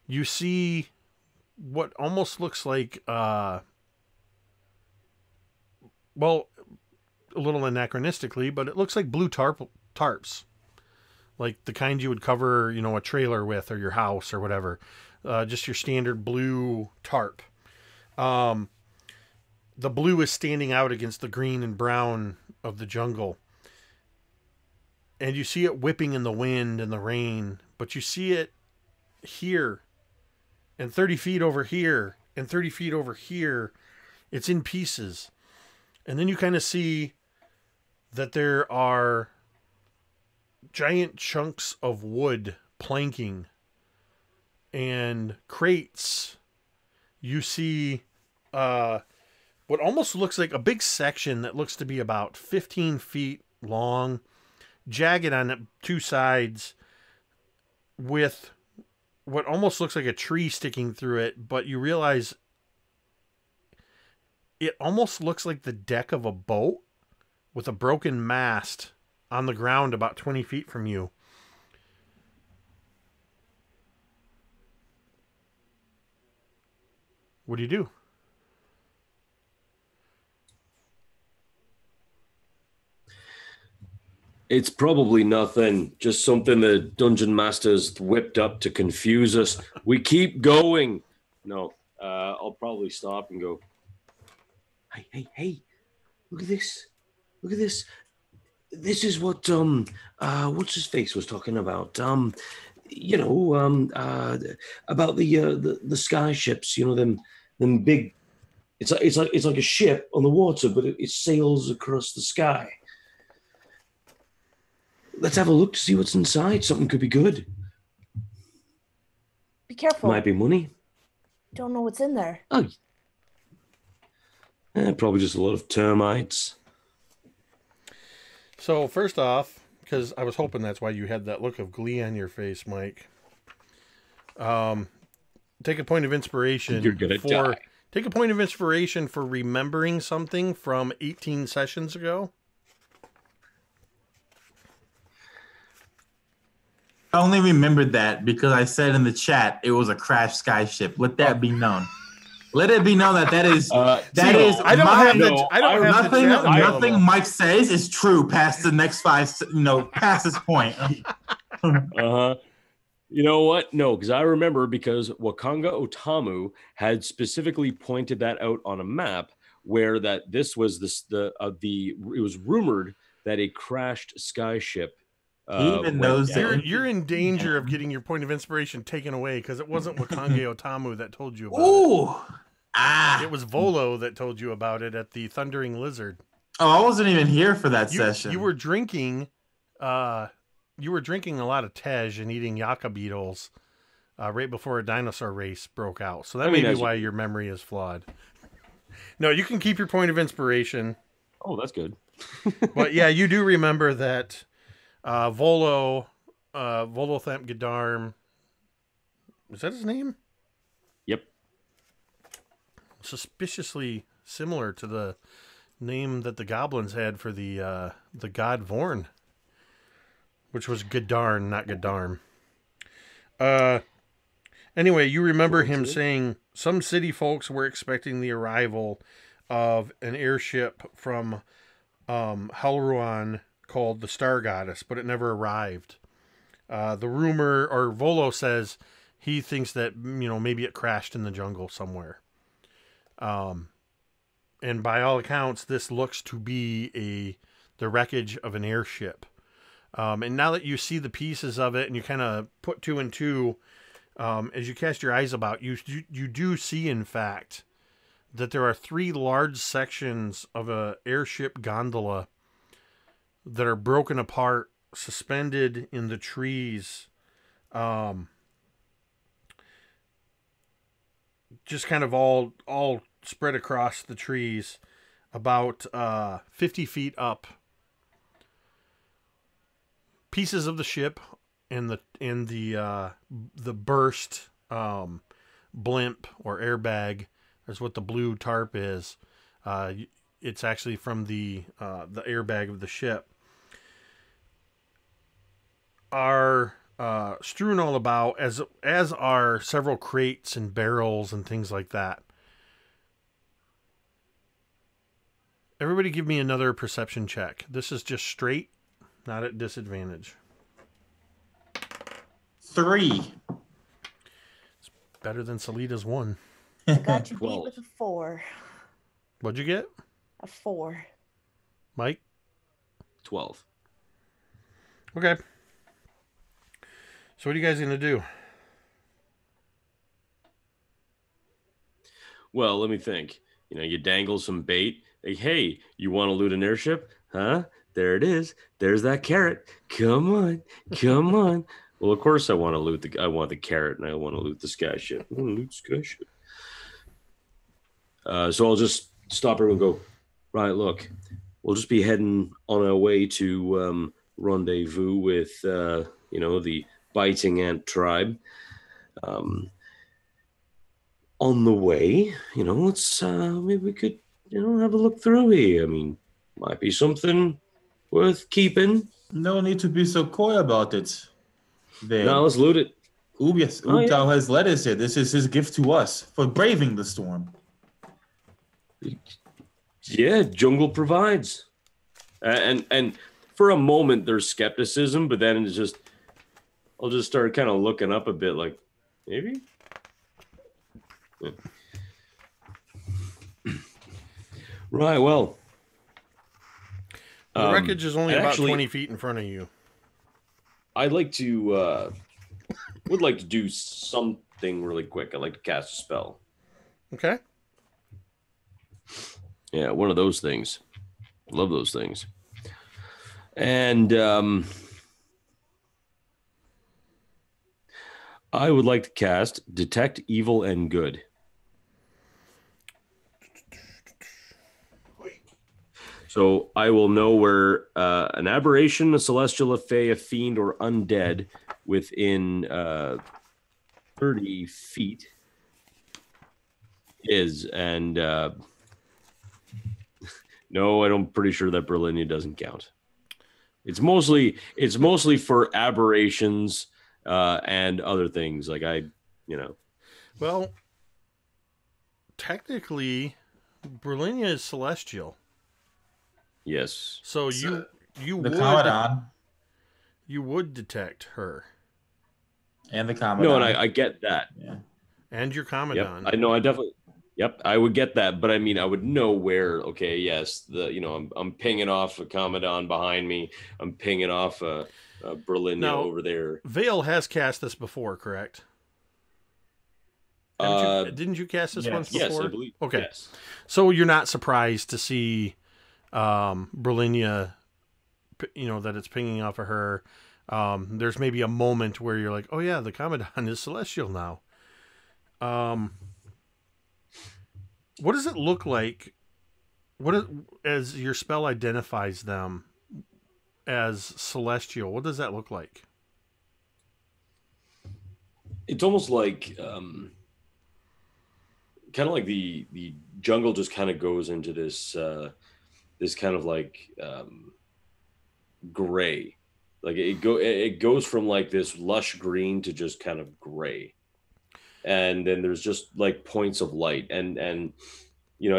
You see what almost looks like, well, a little anachronistically, but it looks like blue tarps. Like the kind you would cover, you know, a trailer with, or your house or whatever. Just your standard blue tarp. The blue is standing out against the green and brown of the jungle. And you see it whipping in the wind and the rain, but you see it here, and 30 feet over here, and 30 feet over here. It's in pieces. And then you kind of see that there are giant chunks of wood planking and crates. You see what almost looks like a big section that looks to be about 15 feet long, jagged on two sides, with what almost looks like a tree sticking through it, but you realize it almost looks like the deck of a boat with a broken mast on the ground about 20 feet from you. What do you do? It's probably nothing, just something the dungeon master's whipped up to confuse us. We keep going. No, I'll probably stop and go, hey, look at this. Look at this. This is what, what's his face was talking about. About the sky ships, you know, them big, it's like a ship on the water, but it sails across the sky. Let's have a look to see what's inside. Something could be good. Be careful. Might be money. Don't know what's in there. Oh. Probably just a lot of termites. So first off, because I was hoping that's why you had that look of glee on your face, Mike. Take a point of inspiration. You're gonna die. Take a point of inspiration for remembering something from 18 sessions ago. I only remembered that because I said in the chat it was a crashed sky ship. Let that be known. Let it be known that is I don't have nothing Mike says is true past the next past this point. You know what? No, because I remember, because Wakanga Otamu had specifically pointed that out on a map where that this was it was rumored that a crashed sky ship. He even knows that you're in danger of getting your point of inspiration taken away, because it wasn't Wakanga Otamu that told you about it. It was Volo that told you about it at the Thundering Lizard. Oh, I wasn't even here for that session. You were drinking a lot of tej and eating yucca beetles right before a dinosaur race broke out. So that may be why your memory is flawed. No, you can keep your point of inspiration. Oh, that's good. But yeah, you do remember that Volothamp Gadarm. Is that his name? Yep. Suspiciously similar to the name that the goblins had for the god Vorn, which was Gadarn, not Gadarm. Anyway, you remember him Chult. saying some city folks were expecting the arrival of an airship from Halruan called the Star Goddess, but it never arrived. The rumor, or Volo says he thinks that, maybe it crashed in the jungle somewhere. And by all accounts, this looks to be the wreckage of an airship. And now that you see the pieces of it and you kind of put two and two, as you cast your eyes about, you do see, in fact, that there are 3 large sections of a airship gondola that are broken apart, suspended in the trees, just kind of all spread across the trees, about 50 feet up. Pieces of the ship and the burst blimp or airbag is what the blue tarp is. It's actually from the airbag of the ship. Are strewn all about, as are several crates and barrels and things like that. Everybody give me another perception check. This is just straight, not at disadvantage. 3. It's better than Salita's 1. I got you beat 12. with a 4. What'd you get, A 4. Mike? 12. Okay. So what are you guys going to do? Well, let me think. You dangle some bait. Like, hey, you want to loot an airship? Huh? There it is. There's that carrot. Come on. Come on. Well, of course I want to loot I want the carrot, and I want to loot the sky ship. I want to loot the sky ship. So I'll just stop her and go, right, look, we'll just be heading on our way to rendezvous with, the biting ant tribe. On the way, let's, maybe we could, have a look through here. I mean, might be something worth keeping. No need to be so coy about it. Now let's loot it. Yes, Ubtao has led us here. This is his gift to us for braving the storm. Yeah, jungle provides. And for a moment there's skepticism, but then it's just, I'll just start kind of looking up a bit like, maybe? Yeah. Right, well. The wreckage is only about 20 feet. feet in front of you. I'd like to, would like to do something really quick. I'd like to cast a spell. Okay. Yeah, one of those things. Love those things. And I would like to cast Detect Evil and Good. So I will know where an aberration, a celestial, a fae, a fiend, or undead within 30 feet is. And no, I'm pretty sure that Brilinya doesn't count. It's mostly for aberrations and other things. Like Well, technically, Brilinya is celestial. Yes. So you The Commandant would detect her. and the Commandant. No, and I get that. Yeah. And your Yep. Commandant. I know. I definitely. Yep. I would get that, but I mean, I would know where. Okay. Yes. I'm pinging off a Commandant behind me. I'm pinging off a Brilinya over there. Vale has cast this before, correct? Didn't you cast this once before? Yes, I believe. Okay. Yes. So you're not surprised to see Brilinya, that it's pinging off of her. There's maybe a moment where you're like, oh yeah, the Commandant is celestial now. What does it look like? As your spell identifies them as celestial, what does that look like? It's almost like kind of like the jungle just kind of goes into this this kind of like gray, like it goes from like this lush green to just kind of gray. and then there's just like points of light, and you know,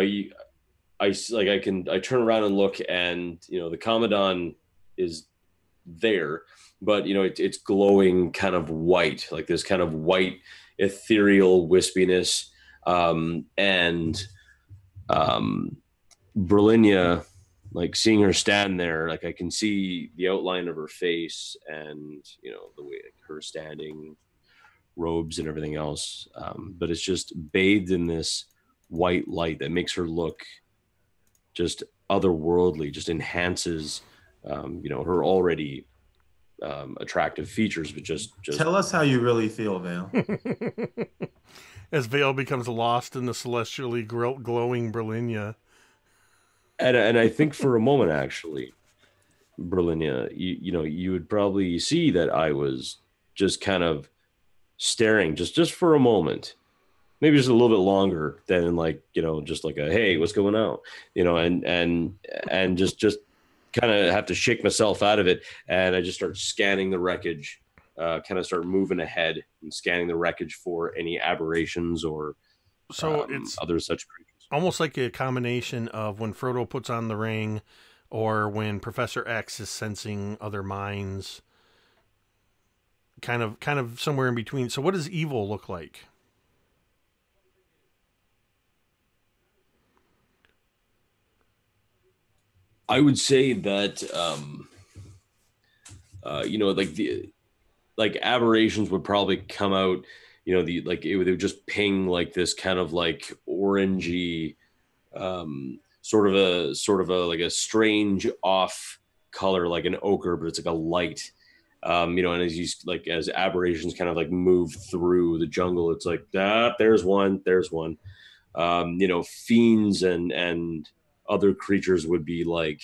I turn around and look, and you know, the Commandant is there, but you know, it's glowing kind of white, like this kind of white ethereal wispiness, and Brilinya, like seeing her stand there, like I can see the outline of her face, and you know, the way like, her standing, robes and everything else, but it's just bathed in this white light that makes her look just otherworldly, just enhances, you know, her already attractive features, but just Tell us how you really feel, Vale. As Vale becomes lost in the celestially glowing Brilinya. and I think for a moment, actually, Brilinya, you know, you would probably see that I was just kind of staring just for a moment, maybe just a little bit longer than like, you know, just like a, hey, what's going on, you know, and just kind of have to shake myself out of it, and I just start scanning the wreckage, kind of start moving ahead and scanning the wreckage for any aberrations or So it's other such creatures. almost like a combination of when Frodo puts on the ring, or when Professor X is sensing other minds. Kind of somewhere in between. So what does evil look like? I would say that you know, like aberrations would probably come out, you know, they would just ping like this kind of like orangey, sort of a like a strange off color, like an ochre, but it's like a light. You know, and as aberrations kind of like move through the jungle, it's like, there's one. You know, fiends and other creatures would be like,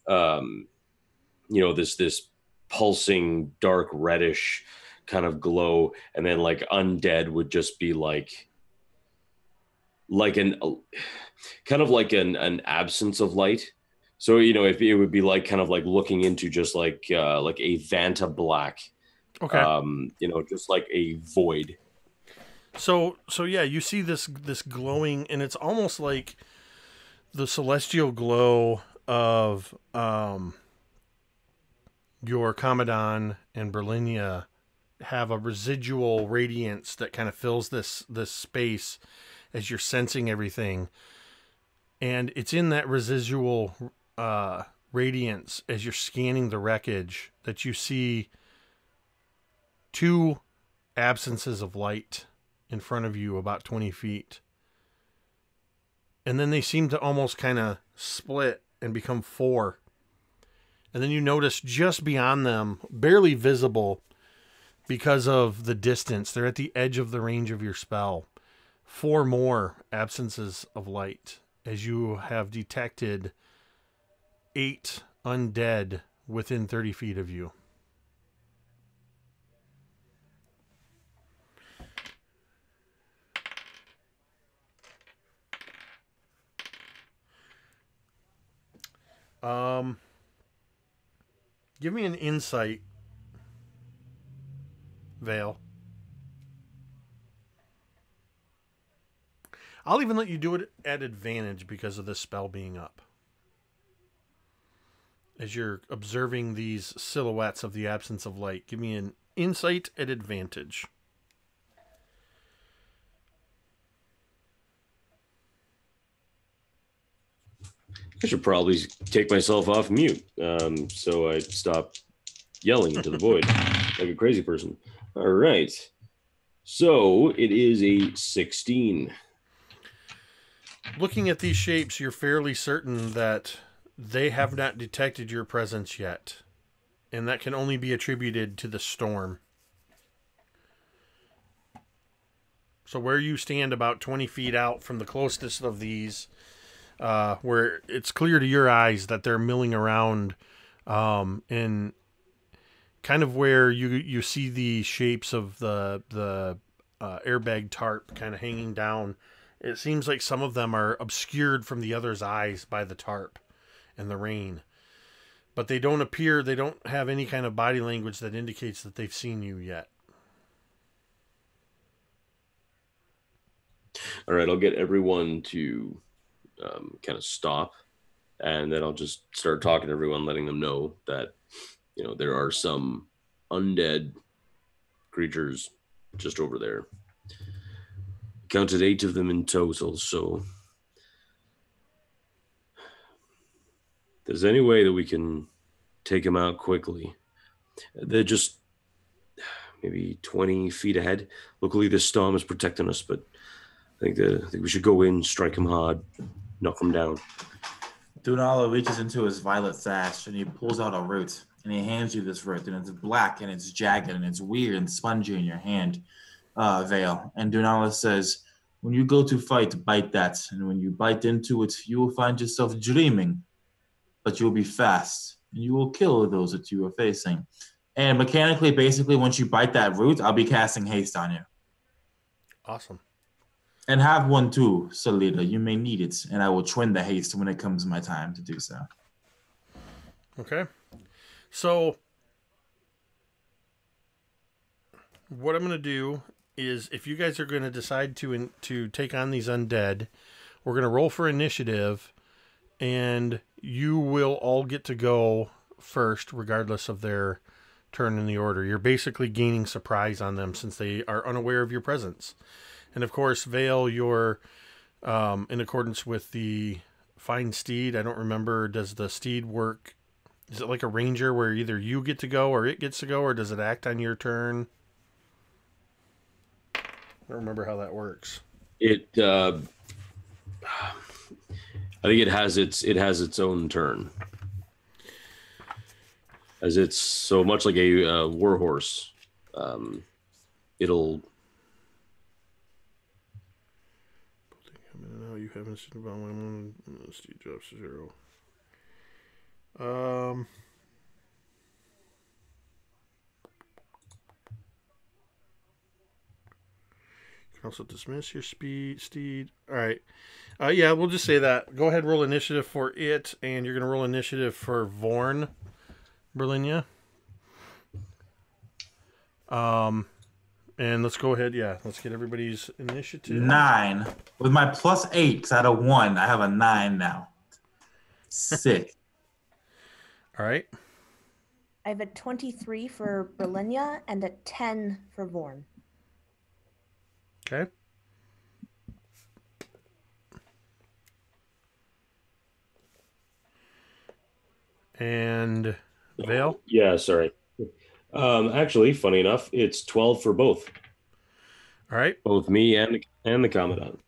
you know, this pulsing dark reddish kind of glow, and then like undead would just be like an kind of like an absence of light. So you know, if it would be like kind of like looking into just like a Vanta black, Okay. you know, just like a void. So yeah, you see this glowing, and it's almost like the celestial glow of your Commandant and Brilinya have a residual radiance that kind of fills this space as you're sensing everything. And it's in that residual radiance as you're scanning the wreckage that you see two absences of light in front of you about 20 feet. And then they seem to almost kind of split and become four. And then you notice just beyond them, barely visible because of the distance, they're at the edge of the range of your spell, four more absences of light as you have detected 8 undead within 30 feet of you. Give me an insight, Vale. I'll even let you do it at advantage because of this spell being up. As you're observing these silhouettes of the absence of light, give me an insight at advantage. I should probably take myself off mute, so I stop yelling into the void like a crazy person. All right. So it is a 16. Looking at these shapes, you're fairly certain that they have not detected your presence yet. And that can only be attributed to the storm. So where you stand about 20 feet out from the closest of these, where it's clear to your eyes that they're milling around, and kind of where you see the shapes of the airbag tarp kind of hanging down. It seems like some of them are obscured from the other's eyes by the tarp and the rain. But they don't have any kind of body language that indicates that they've seen you yet. All right, I'll get everyone to kind of stop, and then I'll just start talking to everyone, letting them know that, there are some undead creatures just over there. Counted 8 of them in total, so if there's any way that we can take them out quickly. They're just maybe 20 feet ahead. Luckily, this storm is protecting us, but I think we should go in, strike them hard, knock them down. Dunala reaches into his violet sash and he pulls out a root and he hands you this root, and it's black and it's jagged and it's weird and spongy in your hand, Vale. And Dunala says, when you go to fight, bite that. And when you bite into it, you will find yourself dreaming, but you'll be fast and you will kill those that you are facing. And mechanically, basically, once you bite that root, I'll be casting haste on you. Awesome. And have one too, Salida. You may need it, and I will twin the haste when it comes my time to do so. Okay. So, what I'm going to do is, if you guys are going to decide to take on these undead, we're going to roll for initiative, and you will all get to go first, regardless of their turn in the order. You're basically gaining surprise on them since they are unaware of your presence. And of course, Vale, you're in accordance with the fine steed. I don't remember, does the steed work? Is it like a ranger where either you get to go or it gets to go, or does it act on your turn? I don't remember how that works. I think it has its own turn. As it's so much like a warhorse, it'll. No, you haven't seen about one. Steed drops to 0. You can also dismiss your steed. All right. Yeah, we'll just say that. Go ahead, roll initiative for it, and you're going to roll initiative for Vorn, Brilinya. And let's go ahead. Yeah, let's get everybody's initiative. 9. With my +8, because I had a 1, I have a 9 now. Sick. All right. I have a 23 for Brilinya and a 10 for Vorn. Okay. And Vale? Yeah, sorry. Actually, funny enough, it's 12 for both. All right. Both me and the Commandant.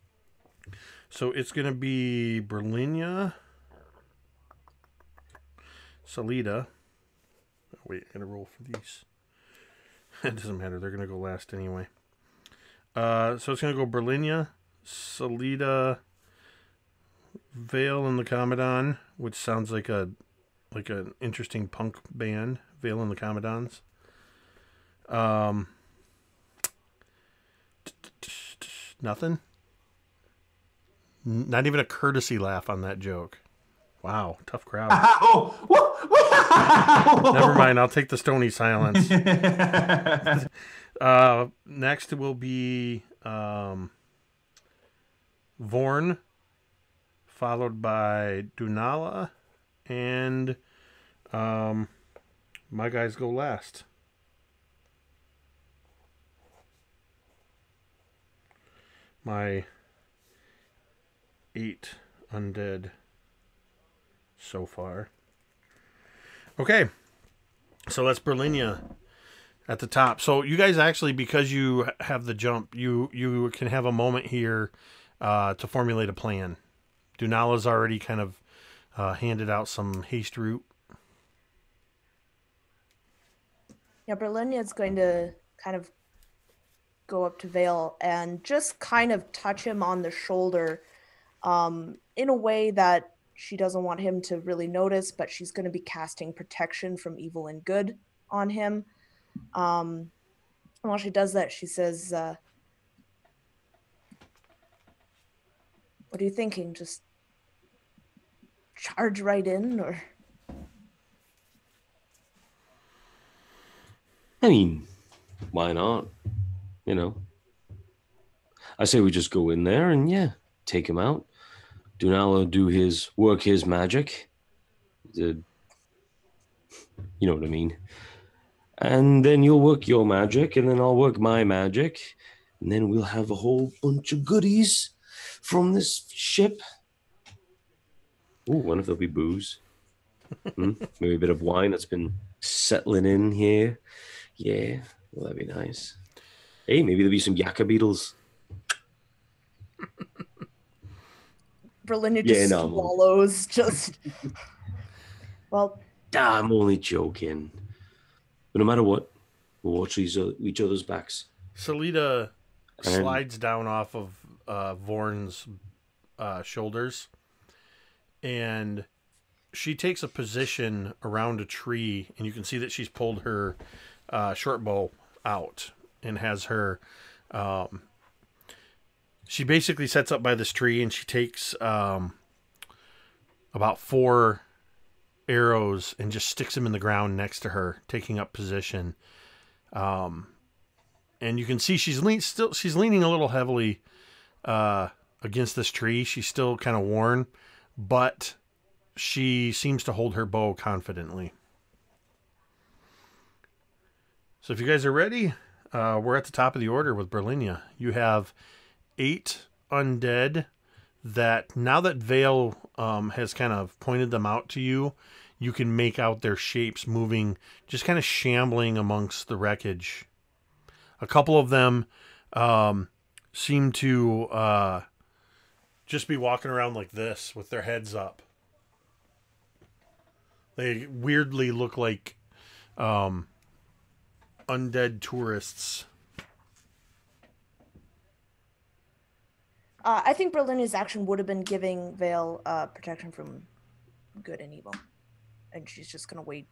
So it's going to be Brilinya, Salida. Oh, wait, I got to roll for these. It doesn't matter. They're going to go last anyway. So it's going to go Brilinya, Salida, Vale, and the Commandant, which sounds like an interesting punk band. Vale and the Commandants. Nothing? Not even a courtesy laugh on that joke. Wow, tough crowd. Never mind, I'll take the stony silence. Next will be Vorn, followed by Dunala, and my guys go last. My 8 undead so far. Okay, so that's Brilinya at the top. So you guys actually, because you have the jump, you can have a moment here to formulate a plan. Dunala's already kind of handed out some haste route. Yeah, Brilinya is going to kind of go up to Vale and just kind of touch him on the shoulder in a way that she doesn't want him to really notice, but she's going to be casting protection from evil and good on him. And while she does that, she says, what are you thinking? Just charge right in, or? I mean, why not? You know, I say we just go in there and, yeah, take him out. Dunalo work his magic. You know what I mean. And then you'll work your magic, and then I'll work my magic. And then we'll have a whole bunch of goodies from this ship. Ooh, wonder if there'll be booze. Maybe a bit of wine that's been settling in here. Yeah, well, that'd be nice. Hey, maybe there'll be some yakka beetles. Brilinya just swallows, just... Well... I'm only joking. But no matter what, we'll watch each other's backs. Salida slides down off of Vorn's shoulders, and she takes a position around a tree, and you can see that she's pulled her short bow out and has her... she basically sets up by this tree, and she takes about 4 arrows and just sticks them in the ground next to her, taking up position. And you can see she's leaning a little heavily against this tree. She's still kind of worn, but she seems to hold her bow confidently. So if you guys are ready, we're at the top of the order with Brilinya. You have 8 undead that, now that Vale has kind of pointed them out to you, you can make out their shapes moving, just kind of shambling amongst the wreckage. A couple of them seem to just be walking around like this with their heads up. They weirdly look like undead tourists. I think Berlin's action would have been giving Vale protection from good and evil. And she's just going to wait,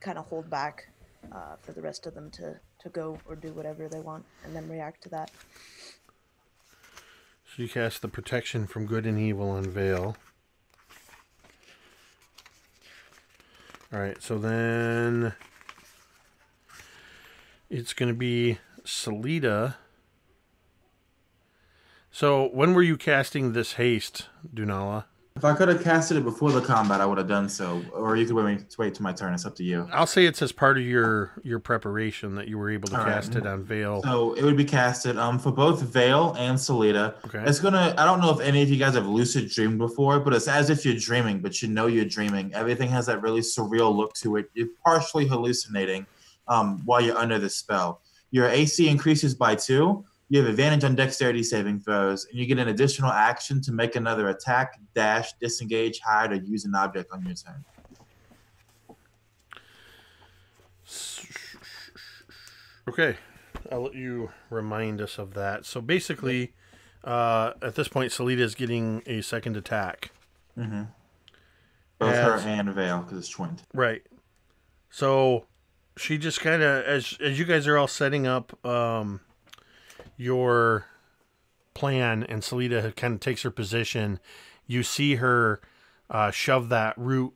kind of hold back for the rest of them to go or do whatever they want, and then react to that. So you cast the protection from good and evil on Vale. Alright, so then it's going to be Salida. So when were you casting this haste, Dunala? If I could have casted it before the combat, I would have done so. Or you could wait till my turn. It's up to you. I'll say it's as part of your preparation that you were able to cast it on Vale. So it would be casted for both Vale and Salida. Okay. It's gonna. I don't know if any of you guys have lucid dreamed before, but it's as if you're dreaming, but you know you're dreaming. Everything has that really surreal look to it. You're partially hallucinating while you're under the spell. Your AC increases by 2. You have advantage on dexterity saving throws, and you get an additional action to make another attack, dash, disengage, hide, or use an object on your turn. Okay, I'll let you remind us of that. So basically, at this point, Salida is getting a second attack. Mm-hmm. Both her and Vale, because it's twinned. Right. So she just kind of, as you guys are all setting up your plan, and Salida kind of takes her position, you see her shove that root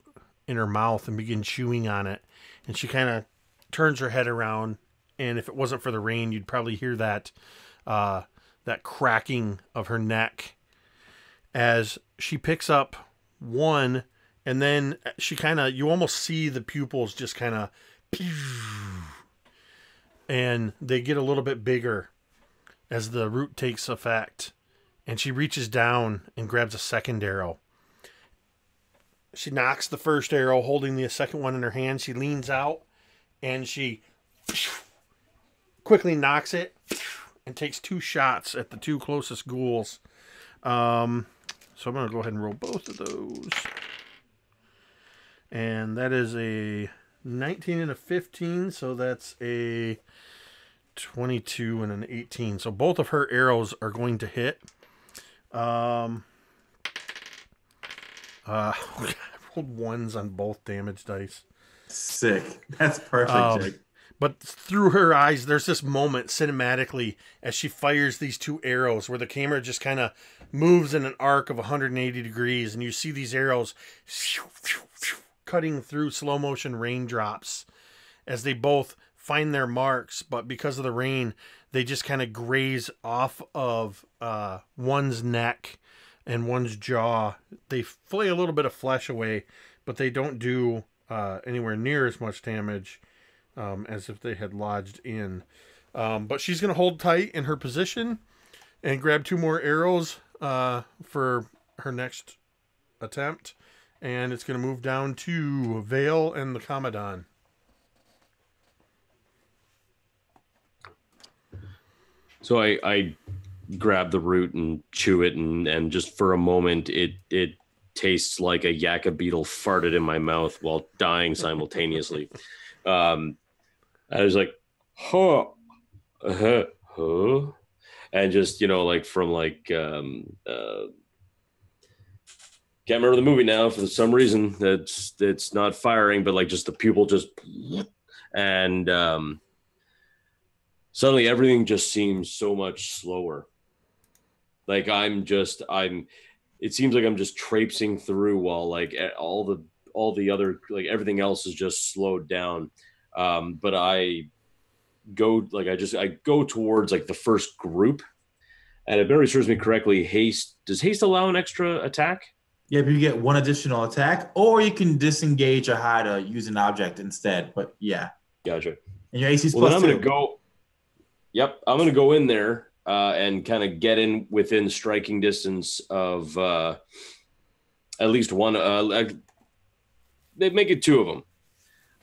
in her mouth and begin chewing on it, and she kind of turns her head around, and if it wasn't for the rain, you'd probably hear that that cracking of her neck as she picks up one, and then she kind of, you almost see the pupils just kind of, and they get a little bit bigger as the root takes effect, and she reaches down and grabs a second arrow. She knocks the first arrow, holding the second one in her hand. She leans out, and she quickly knocks it and takes 2 shots at the 2 closest ghouls. So I'm going to go ahead and roll both of those. And that is a 19 and a 15, so that's a 22 and an 18. So both of her arrows are going to hit. I rolled 1s on both damage dice. Sick. That's perfect, Jake. But through her eyes, there's this moment cinematically as she fires these 2 arrows where the camera just kind of moves in an arc of 180 degrees, and you see these arrows cutting through slow motion raindrops as they both find their marks, but because of the rain, they just kind of graze off of one's neck and one's jaw. They flay a little bit of flesh away, but they don't do anywhere near as much damage as if they had lodged in. But she's going to hold tight in her position and grab 2 more arrows for her next attempt. And it's going to move down to Vale and the Commandant. So I grab the root and chew it, and just for a moment, it tastes like a yakka beetle farted in my mouth while dying simultaneously. I was like, huh, and just, you know, like from like, can't remember the movie now for some reason. It's not firing, but like just the pupil just, and suddenly everything just seems so much slower. Like it seems like I'm just traipsing through while like all the other, like everything else is just slowed down. But I go towards like the first group, and if memory serves me correctly, does haste allow an extra attack? Yeah, but you get 1 additional attack, or you can disengage or hide or use an object instead. But yeah. Gotcha. And your AC's well, plus then 2. I'm going to go. Yep, I'm going to go in there and kind of get in within striking distance of at least one. They make it 2 of them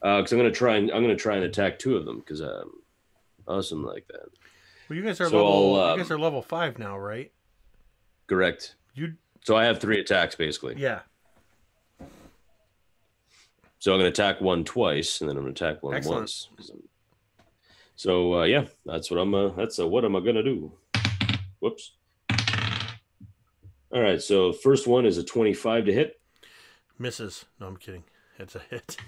because I'm going to try and attack 2 of them because I'm awesome like that. Well, you guys are you guys are level 5 now, right? Correct. So I have 3 attacks basically. Yeah. So I'm going to attack 1 twice, and then I'm going to attack 1 Excellent. once. So yeah, that's what what am I gonna do? Whoops. All right, so first one is a 25 to hit. Misses. No, I'm kidding. It's a hit.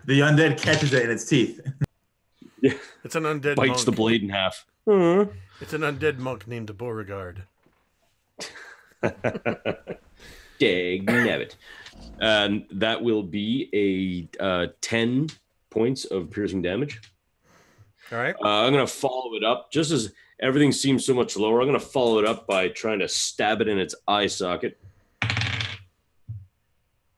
The undead catches it in its teeth. Yeah, it's an undead bites monk. the blade in half. It's an undead monk named Beauregard. Dag nabbit. And that will be a 10 points of piercing damage. All right. I'm going to follow it up. Just as everything seems so much lower, I'm going to follow it up by trying to stab it in its eye socket.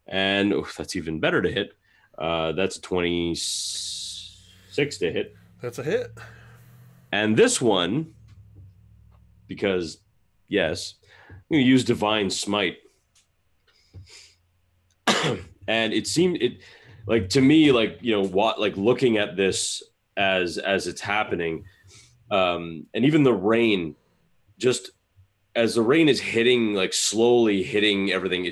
And that's even better to hit. That's a 26 to hit. That's a hit. And this one, because, yes, I'm going to use Divine Smite. And it seemed, like, to me, like, you know, what, like, looking at this as it's happening, and even the rain, just as the rain is hitting, like slowly hitting everything,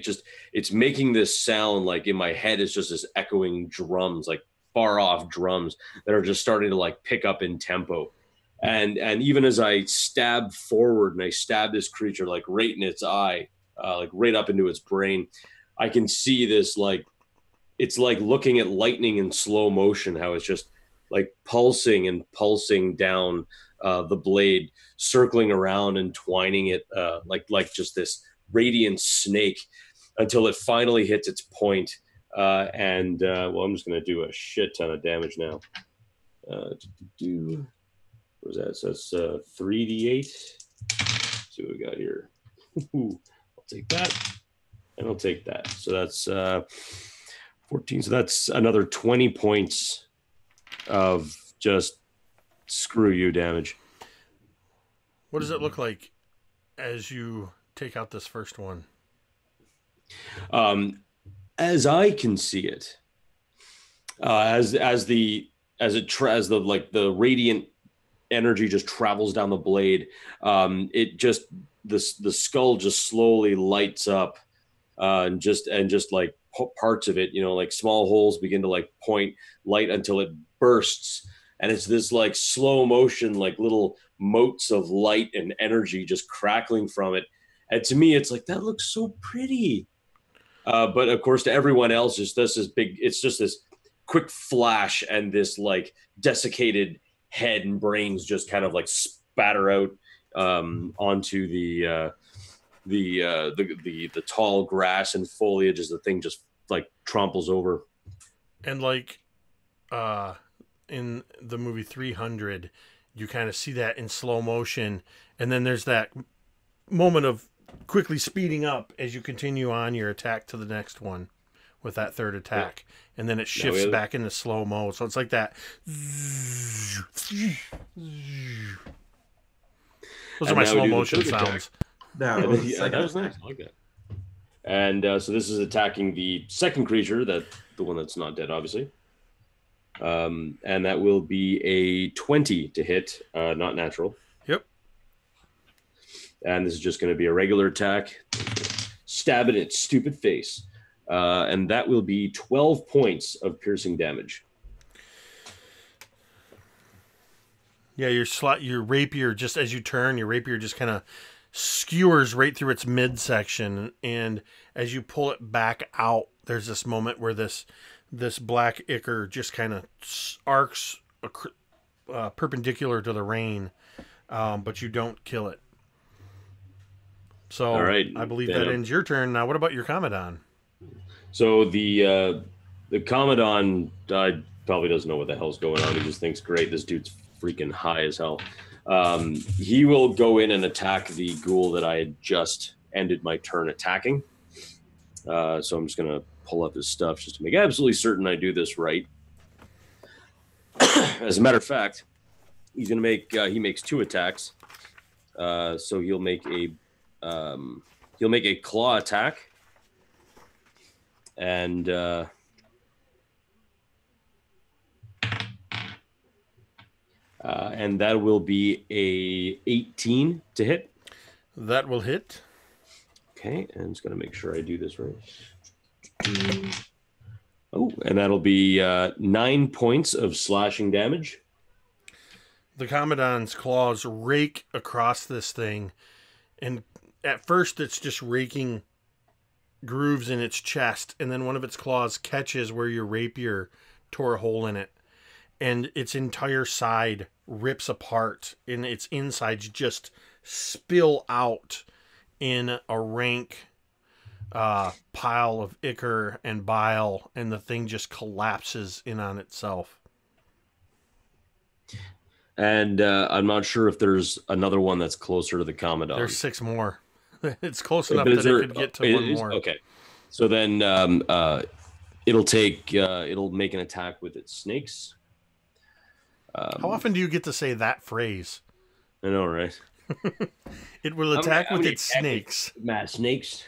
it's making this sound like in my head, it's just this echoing drums, like far off drums that are just starting to like pick up in tempo. And even as I stab forward and I stab this creature like right in its eye, like right up into its brain, I can see this, like, it's like looking at lightning in slow motion, how it's just like pulsing and pulsing down the blade, circling around and twining it like just this radiant snake until it finally hits its point. Well, I'm just going to do a shit ton of damage now. What was that? So that's 3d8. Let's see what we got here. I'll take that, and I'll take that. So that's 14. So that's another 20 points of just screw you damage. What does it look like as you take out this first one? As I can see it, as the radiant energy just travels down the blade, it just the skull just slowly lights up, and just like parts of it, you know, like small holes begin to like point light until it bursts, and it's this like slow motion, like little motes of light and energy just crackling from it. And to me, it's like, that looks so pretty. But of course, to everyone else, it's just this big, it's just this quick flash, and this like desiccated head and brains just kind of like spatter out onto the tall grass and foliage as the thing just like tramples over. And like in the movie 300, you kind of see that in slow motion, and then there's that moment of quickly speeding up as you continue on your attack to the next one with that third attack, and then it shifts back into slow mo. So it's like that. Those are my slow motion sounds. That was nice. I like that. And so this is attacking the second creature, the one that's not dead, obviously. And that will be a 20 to hit, not natural. Yep. And this is just going to be a regular attack. Stab it in its stupid face. And that will be 12 points of piercing damage. Yeah, your rapier, just as you turn, your rapier just kind of skewers right through its midsection, and as you pull it back out, there's this moment where this black ichor just kind of arcs perpendicular to the rain, but you don't kill it. So, all right, I believe that ends your turn. Now, what about your Commodon? So the Commodon probably doesn't know what the hell's going on. He just thinks, great, this dude's freaking high as hell. He will go in and attack the ghoul that I had just ended my turn attacking. So I'm just going to pull up his stuff just to make absolutely certain I do this right. As a matter of fact, he's going to make he makes 2 attacks. So he'll make a claw attack, and that will be a 18 to hit. That will hit. Okay, and I'm just going to make sure I do this right. Oh, and that'll be 9 points of slashing damage. The Commodon's claws rake across this thing, and at first it's just raking grooves in its chest, and then one of its claws catches where your rapier tore a hole in it, and its entire side rips apart, and its insides just spill out in a rank pile of ichor and bile, and the thing just collapses in on itself. And I'm not sure if there's another one that's closer to the Commodon. There's 6 more. It's close enough that it could get to one more. Okay. So then it'll make an attack with its snakes. How often do you get to say that phrase? I know, right? It will attack with its snakes. My snakes.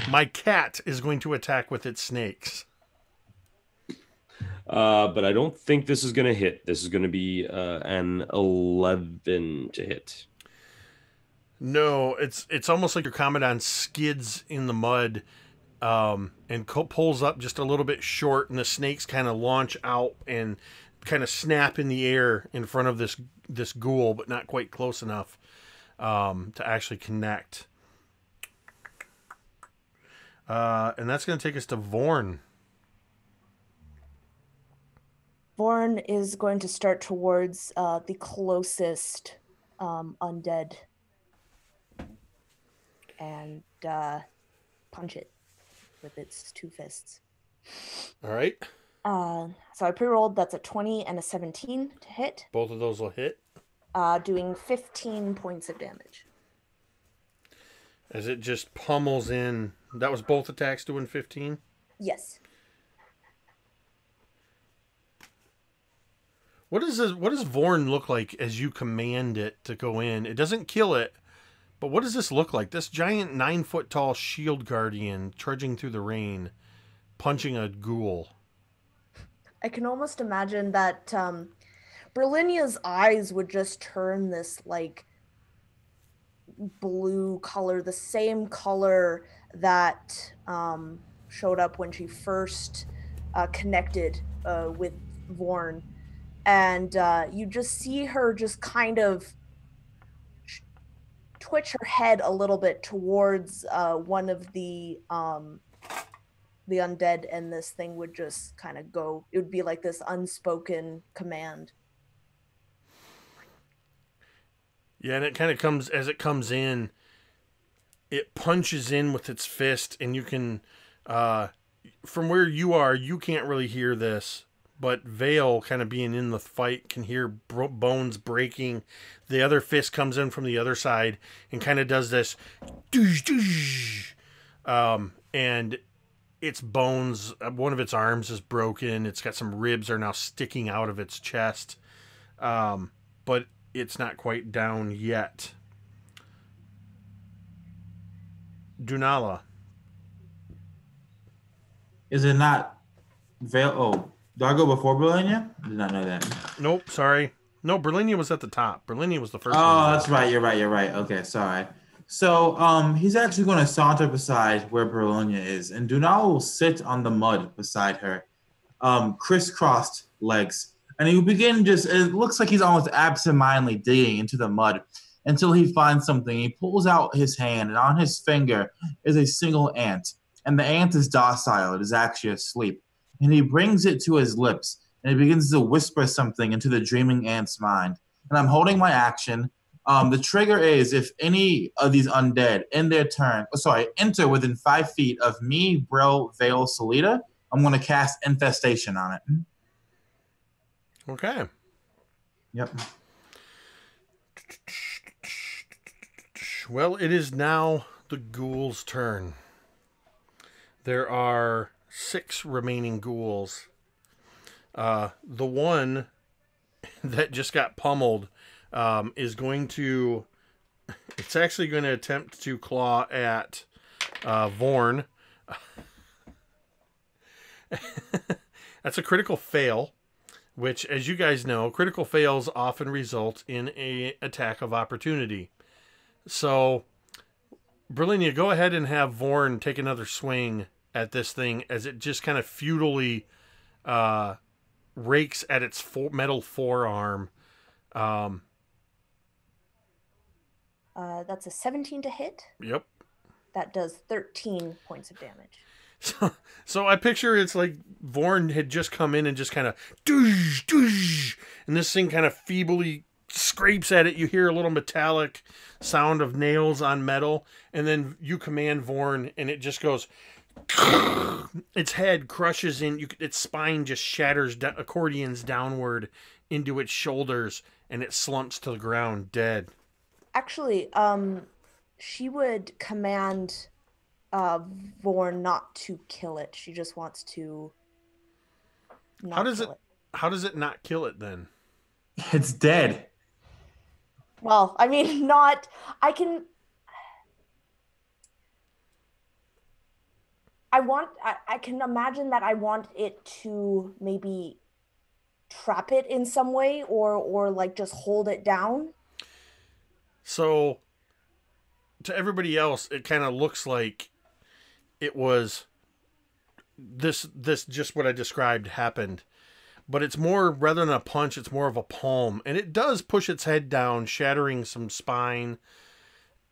My cat is going to attack with its snakes. But I don't think this is going to hit. This is going to be an 11 to hit. No, it's almost like your Commodon skids in the mud and pulls up just a little bit short, and the snakes kind of launch out and kind of snap in the air in front of this ghoul, but not quite close enough to actually connect. And that's going to take us to Vorn. Vorn is going to start towards the closest undead and punch it with its 2 fists. All right. So I pre-rolled. That's a 20 and a 17 to hit. Both of those will hit. Doing 15 points of damage. As it just pummels in. That was both attacks doing 15? Yes. What does Vorn look like as you command it to go in? It doesn't kill it, but what does this look like? This giant 9-foot tall shield guardian trudging through the rain, punching a ghoul. I can almost imagine that Brilinya's eyes would just turn this like blue color, the same color that showed up when she first connected with Vorn. And you just see her just kind of twitch her head a little bit towards one of the undead, and this thing would just kind of go. It would be like this unspoken command. Yeah, and it kind of comes, as it comes in, it punches in with its fist, and you can, from where you are, you can't really hear this, but Vale, kind of being in the fight, can hear bones breaking. The other fist comes in from the other side and kind of does this, doosh, doosh. And its bones, one of its arms is broken. It's got some ribs are now sticking out of its chest, but it's not quite down yet. Dunala. Is it not Vale? Oh, do I go before Brilinya? I did not know that. Nope, sorry. No, Brilinya was at the top. Brilinya was the first one. Oh, that's right. You're right. Okay, sorry. So he's actually going to saunter beside where Brilinya is, and Dunala will sit on the mud beside her, crisscrossed legs. And he will begin it looks like he's almost absentmindedly digging into the mud until he finds something. He pulls out his hand, and on his finger is a single ant. And the ant is docile. It is actually asleep. And he brings it to his lips, and he begins to whisper something into the dreaming ant's mind. And I'm holding my action. The trigger is if any of these undead in their turn, enter within 5 feet of me, Brill, Vale, Solita, I'm going to cast Infestation on it. Okay. Yep. Well, it is now the ghoul's turn. There are 6 remaining ghouls. The one that just got pummeled is going to... It's actually going to attempt to claw at Vorn. That's a critical fail, which, as you guys know, critical fails often result in an attack of opportunity. So, Brilinya, go ahead and have Vorn take another swing at this thing as it just kind of futilely rakes at its metal forearm. That's a 17 to hit. Yep. That does 13 points of damage. So I picture it's like Vorn had just come in and just kind of doosh, doosh, and this thing kind of feebly scrapes at it. You hear a little metallic sound of nails on metal, and then you command Vorn, and it just goes. Its head crushes in. Its spine just shatters, accordions downward into its shoulders, and it slumps to the ground dead. Actually, she would command Vorn not to kill it. She just wants to. How does it not kill it then? It's dead. Well, I mean, not. I can. I can imagine that I want it to maybe trap it in some way or like just hold it down. So to everybody else, it kind of looks like it was this just what I described happened. But it's more, rather than a punch, it's more of a palm. And it does push its head down, shattering some spine.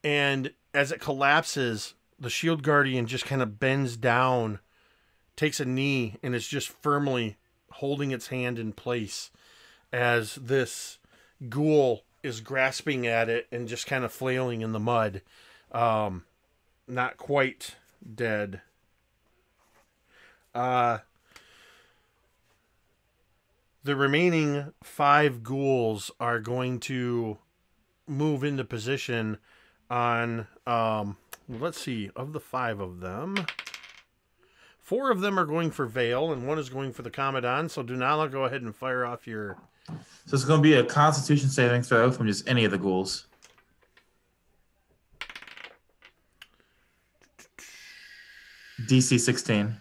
And as it collapses, the Shield Guardian just kind of bends down, takes a knee, and is just firmly holding its hand in place as this ghoul is grasping at it and just kind of flailing in the mud. Not quite dead. The remaining 5 ghouls are going to move into position on... let's see, of the 5 of them, 4 of them are going for Vale, and 1 is going for the Commandant. So Dunala, go ahead and fire off your... So it's going to be a Constitution saving throw from just any of the ghouls. DC 16.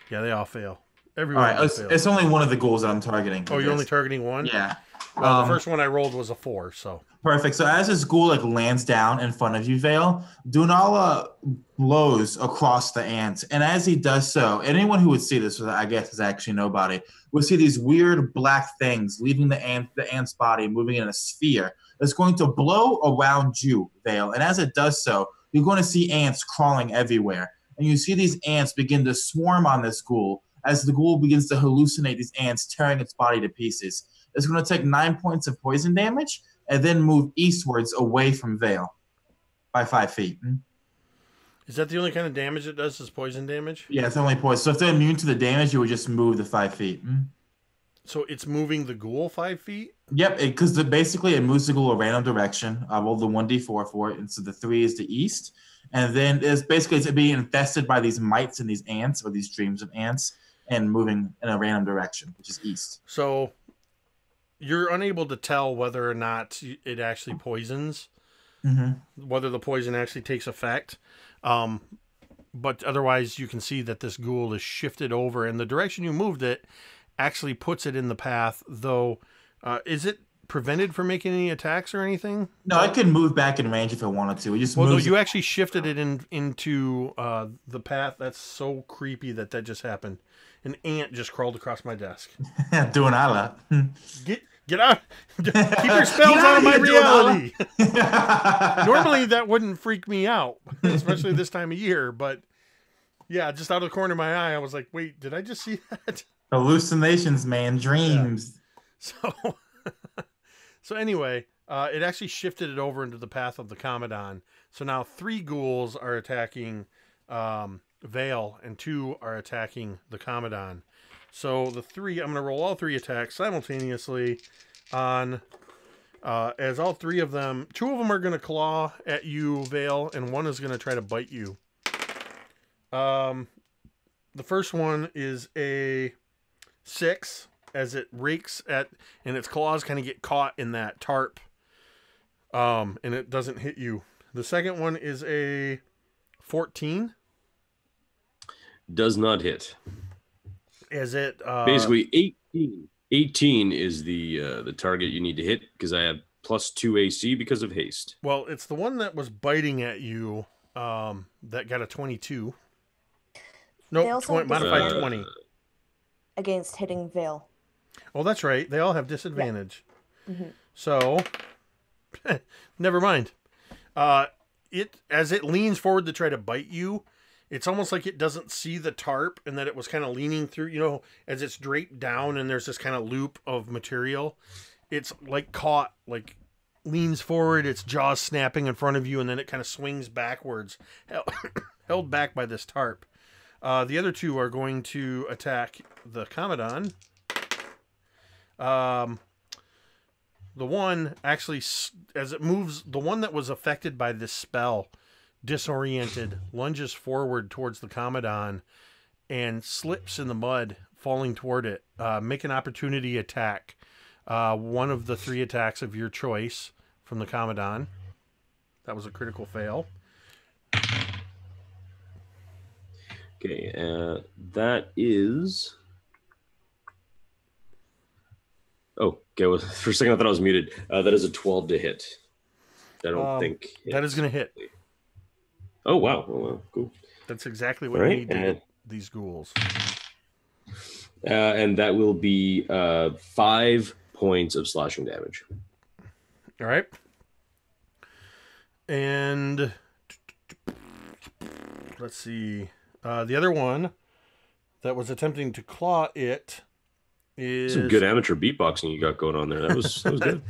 Yeah, they all fail. All right, it's only one of the ghouls that I'm targeting. Oh, you're only targeting one? Yeah. Well, the first one I rolled was a 4, so... Perfect. So as this ghoul lands down in front of you, Vale, Dunala blows across the ant. And as he does so, anyone who would see this, I guess is actually nobody, would see these weird black things leaving the ant's body, moving in a sphere that's going to blow around you, Vale. And as it does so, you're going to see ants crawling everywhere. And you see these ants begin to swarm on this ghoul as the ghoul begins to hallucinate these ants, tearing its body to pieces. It's going to take 9 points of poison damage and then move eastwards away from Vale by 5 feet. Is that the only kind of damage it does? Is poison damage? Yeah, it's only poison. So if they're immune to the damage, you would just move the 5 feet. So it's moving the ghoul 5 feet? Yep, because basically it moves the ghoul a random direction. I roll the 1d4 for it, and so the 3 is the east. And then it's being infested by these mites and these ants, or these streams of ants, and moving in a random direction, which is east. So you're unable to tell whether or not it actually poisons, whether the poison actually takes effect. But otherwise, you can see that this ghoul is shifted over, and the direction you moved it actually puts it in the path, though. Is it prevented from making any attacks or anything? No, it can move back in range if it wanted to. It just moves. No, you actually shifted it into the path. That's so creepy that just happened. An ant just crawled across my desk. Doing ala. Get out! Keep your spells out of my reality. Normally that wouldn't freak me out, especially this time of year. But yeah, just out of the corner of my eye, I was like, "Wait, did I just see that?" Hallucinations, man, dreams. Yeah. So anyway, it actually shifted it over into the path of the Commandant. So now 3 ghouls are attacking Vale, and 2 are attacking the Commandant. So the 3, I'm going to roll all 3 attacks simultaneously on, as all 3 of them, 2 of them are going to claw at you, Vale, and 1 is going to try to bite you. The first one is a 6, as it rakes at, and its claws kind of get caught in that tarp, and it doesn't hit you. The second one is a 14. Does not hit. Is it basically 18? 18 is the target you need to hit, because I have +2 AC because of haste. Well, it's the one that was biting at you that got a 22. No, modified 20 against hitting Vale. Oh, that's right. They all have disadvantage. Yeah. So, never mind. As it leans forward to try to bite you, it's almost like it doesn't see the tarp, and that it was kind of leaning through, as it's draped down and there's this kind of loop of material. It's like caught, like leans forward, its jaws snapping in front of you, and then it kind of swings backwards, held back by this tarp. The other 2 are going to attack the Commandant. The one actually, as it moves, the one that was affected by this spell, disoriented, lunges forward towards the Commandant and slips in the mud, falling toward it. Make an opportunity attack. One of the 3 attacks of your choice from the Commandant. That was a critical fail. Okay, that is... Oh, okay. Well, for a second I thought I was muted. That is a 12 to hit. I don't think... That is going to hit. Oh, wow. Oh, wow. Cool. That's exactly what you need to hit these ghouls. And that will be 5 points of slashing damage. All right. And let's see. The other one that was attempting to claw it is... Some good amateur beatboxing you got going on there. That was good.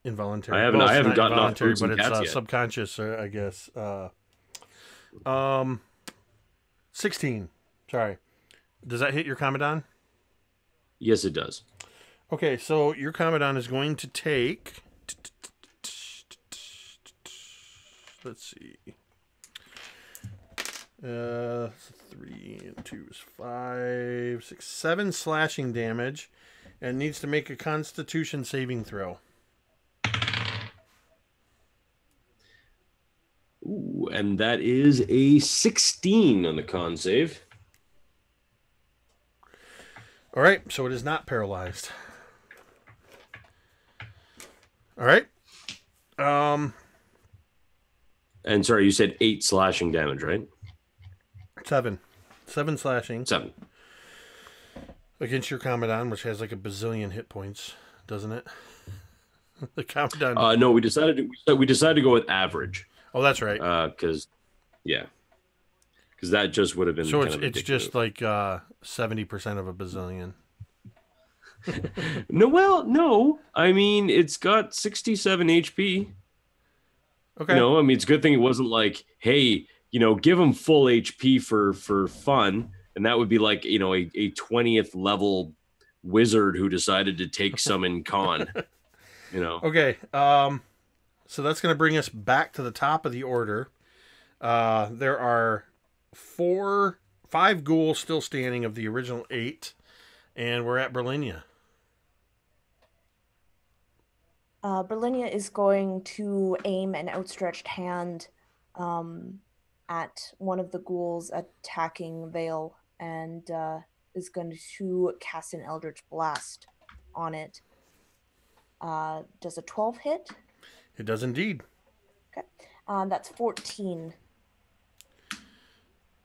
Involuntary. I haven't gotten off involuntary, but it's subconscious, I guess. 16. Sorry. Does that hit your Commandant? Yes, it does. Okay, so your Commandant is going to take... Let's see. 3 and 2 is 5, 6, 7 slashing damage, and needs to make a Constitution saving throw. Ooh, and that is a 16 on the con save. All right, so it is not paralyzed. All right. And sorry, you said 8 slashing damage, right? 7 slashing. 7. Against your Commandant, which has like a bazillion hit points, doesn't it? The Commandant. No, we decided to go with average. Oh, that's right. Because that just would have been. So it's just like 70% of a bazillion. No. I mean, it's got 67 HP. Okay. I mean, it's a good thing it wasn't like, hey, give them full HP for fun, and that would be like, a 20th level wizard who decided to take some in con. Okay, so that's going to bring us back to the top of the order. There are 5 ghouls still standing of the original 8, and we're at Brilinya. Brilinya is going to aim an outstretched hand at one of the ghouls attacking Vale, and is going to cast an Eldritch Blast on it. Does a 12 hit? It does indeed. Okay. That's 14.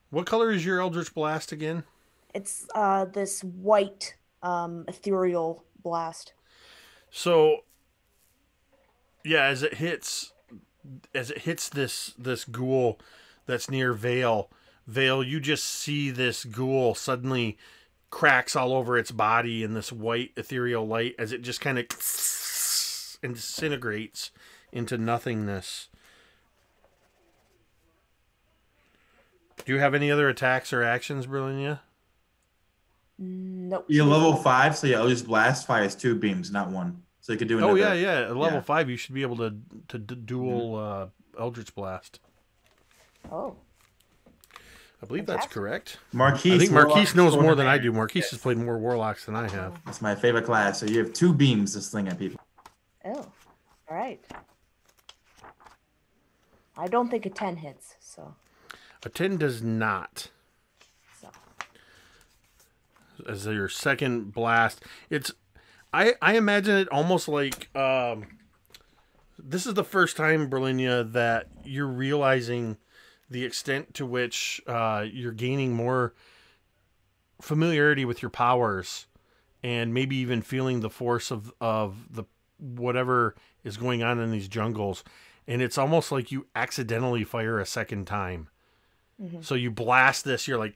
What color is your Eldritch Blast again? It's this white ethereal blast. So, yeah, as it hits this ghoul that's near Vale, you just see this ghoul suddenly cracks all over its body in this white ethereal light as it just kind of and disintegrates into nothingness. Do you have any other attacks or actions, Brilinya? Nope. You're level 5, so Eldritch Blast fires 2 beams, not 1. So you could do another. Oh, yeah. At level 5, you should be able to dual Eldritch Blast. Oh. I believe that's correct. Marquise, I think Marquise knows more than I do. Marquise has played more Warlocks than I have. That's my favorite class. So you have 2 beams to sling at people. Oh. All right. I don't think a 10 hits, so. A 10 does not. So. As your second blast, I imagine it almost like this is the first time, Brilinya, that you're realizing the extent to which you're gaining more familiarity with your powers, and maybe even feeling the force of the whatever is going on in these jungles, and it's almost like you accidentally fire a second time. Mm-hmm. So you blast this, you're like,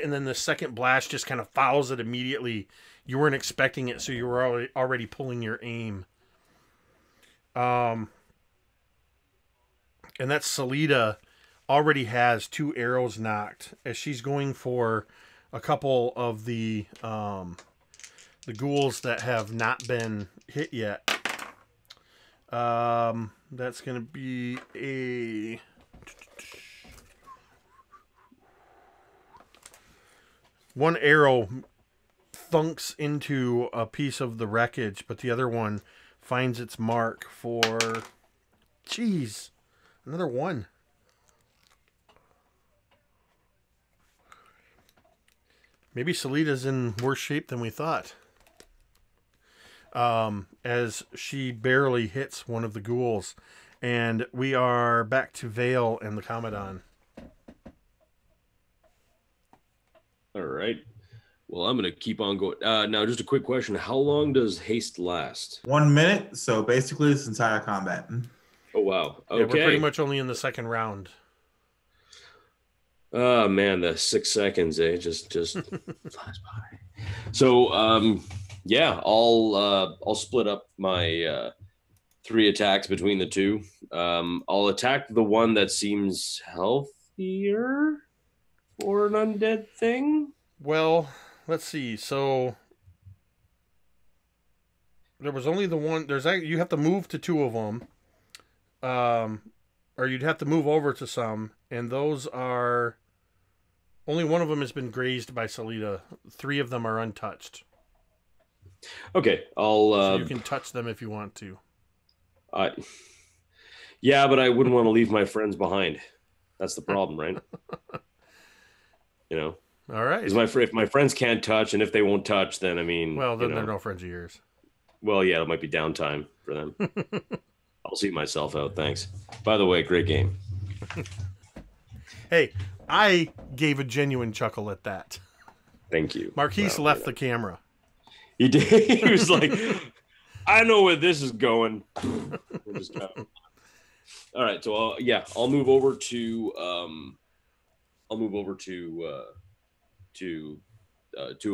and then the second blast just kind of follows it immediately. You weren't expecting it, so you were already pulling your aim. And that Salida already has 2 arrows knocked as she's going for a couple of the ghouls that have not been hit yet. That's going to be a... One arrow thunks into a piece of the wreckage, but the other one finds its mark for... Jeez. Another 1. Maybe Salida's in worse shape than we thought. As she barely hits one of the ghouls. And we are back to Vale and the Commodon. All right. Well, I'm going to keep on going. Now, just a quick question. How long does haste last? 1 minute, so basically this entire combat. Oh, wow. Okay. Yeah, we're pretty much only in the second round. Oh, man, the 6 seconds, just flies by. So, yeah, I'll split up my 3 attacks between the 2. I'll attack the one that seems healthier for an undead thing. Well, let's see. So there was only the one. You have to move to 2 of them, or you'd have to move over to some, and those are only one of them has been grazed by Salida. 3 of them are untouched. Okay, so you can touch them if you want to. Yeah, but I wouldn't want to leave my friends behind. That's the problem, right? All right. Because if my friends can't touch, and if they won't touch, then well, then they're no friends of yours. Well, yeah, it might be downtime for them. I'll see myself out. Thanks. By the way, great game. Hey, I gave a genuine chuckle at that. Thank you. Marquise left the camera. He did. He was like, I know where this is going. All right. So, I'll move over to 2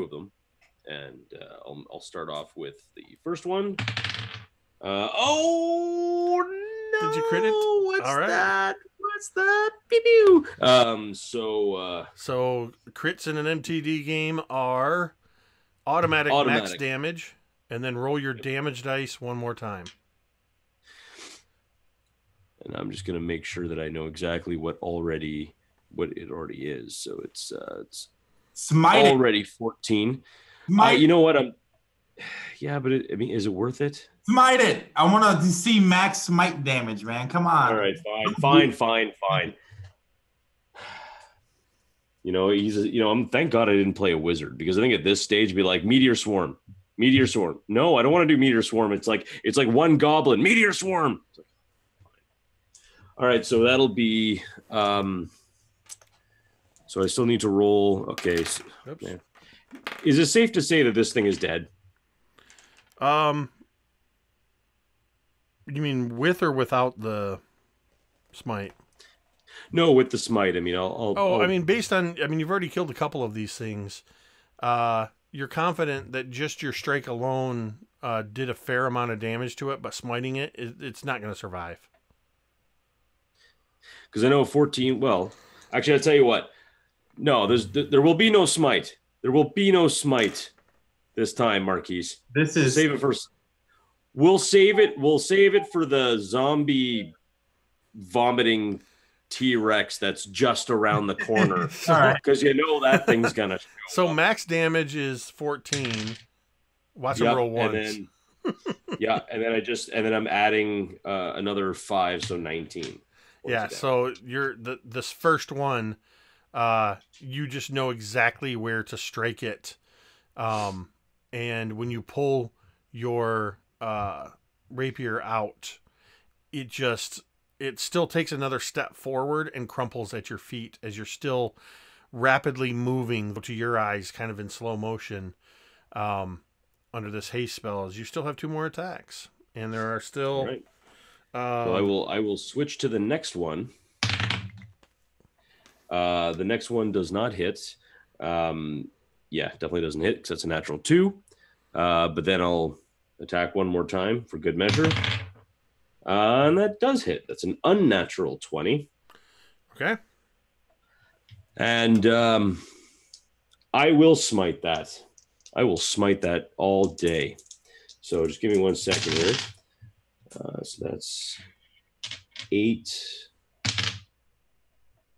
of them, and I'll start off with the first one. Oh no! Did you crit it? What's All right. that? What's What's that? Pew pew. So crits in an MTD game are automatic max damage, and then roll your damage dice one more time. And I'm just gonna make sure that I know exactly what it already is. So it's Smite already it. 14. Smite. You know what? Yeah, but is it worth it? Smite it. I want to see max smite damage, man. Come on. All right, fine. You know, thank God I didn't play a wizard, because I think at this stage it'd be like Meteor Swarm. No, I don't want to do Meteor Swarm. It's like one goblin. Meteor Swarm. All right, so that'll be. So I still need to roll. Okay. Man. Is it safe to say that this thing is dead? You mean with or without the smite? No, with the smite. I mean, I mean, you've already killed a couple of these things. You're confident that just your strike alone did a fair amount of damage to it, but smiting it's not going to survive. Because I know 14. Well, actually, I'll tell you what. No, there will be no smite. There will be no smite this time, Marquise. Save it for. We'll save it. We'll save it for the zombie vomiting T-Rex that's just around the corner. Because you know that thing's gonna. So max damage is 14. Watch him roll once. And then I'm adding another 5, so 19. Yeah. So this first one, you just know exactly where to strike it, and when you pull your rapier out, it still takes another step forward and crumples at your feet as you're still rapidly moving to your eyes, kind of in slow motion, under this haste spell. As you still have 2 more attacks, and there are still. Right. So I will switch to the next one. The next one does not hit. Definitely doesn't hit because that's a natural 2. But then I'll attack one more time for good measure. And that does hit. That's an unnatural 20. Okay. And I will smite that. I will smite that all day. So just give me 1 second here. So that's 8,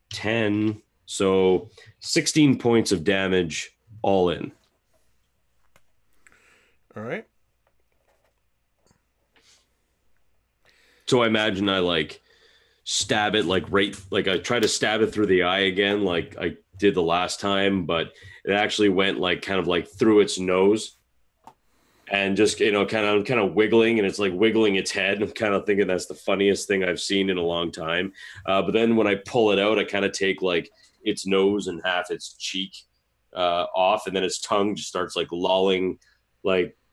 10. So 16 points of damage all in. All right. So I imagine I stab it I try to stab it through the eye again like I did the last time, but it actually went kind of through its nose and just kind of wiggling, and it's wiggling its head. I'm kind of thinking that's the funniest thing I've seen in a long time. But then when I pull it out, I kind of take its nose and half its cheek off, and then its tongue just starts lolling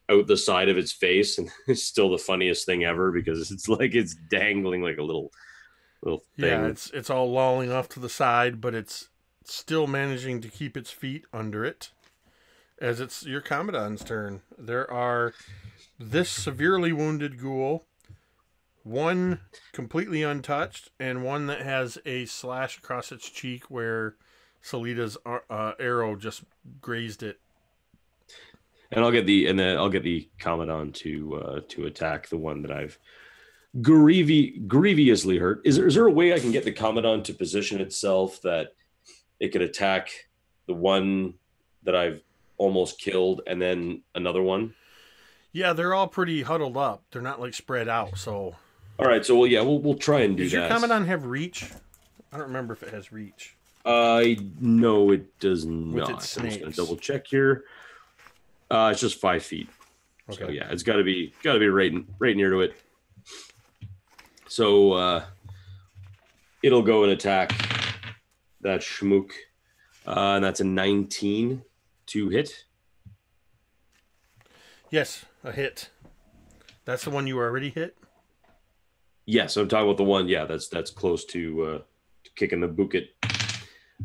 out the side of its face, and it's still the funniest thing ever because it's dangling like a little thing. Yeah, it's all lolling off to the side, but it's still managing to keep its feet under it. As it's your Commandant's turn, there are this severely wounded ghoul, one completely untouched, and one that has a slash across its cheek where Salita's arrow just grazed it. And I'll get the Commandant to attack the one that I've grievously hurt. Is there a way I can get the Commandant to position itself that it could attack the one that I've almost killed and then another one? Yeah, they're all pretty huddled up. They're not spread out. So all right, so we'll try and do that. Does your Commandant have reach? I don't remember if it has reach. No, it does not. With its I'm snakes. just gonna double check here. It's just 5 feet. Okay. So yeah, it's got to be right near to it. So it'll go and attack that schmook, and that's a 19 to hit. Yes, a hit. That's the one you already hit? Yes, I'm talking about the one. Yeah, that's close to kicking the bucket,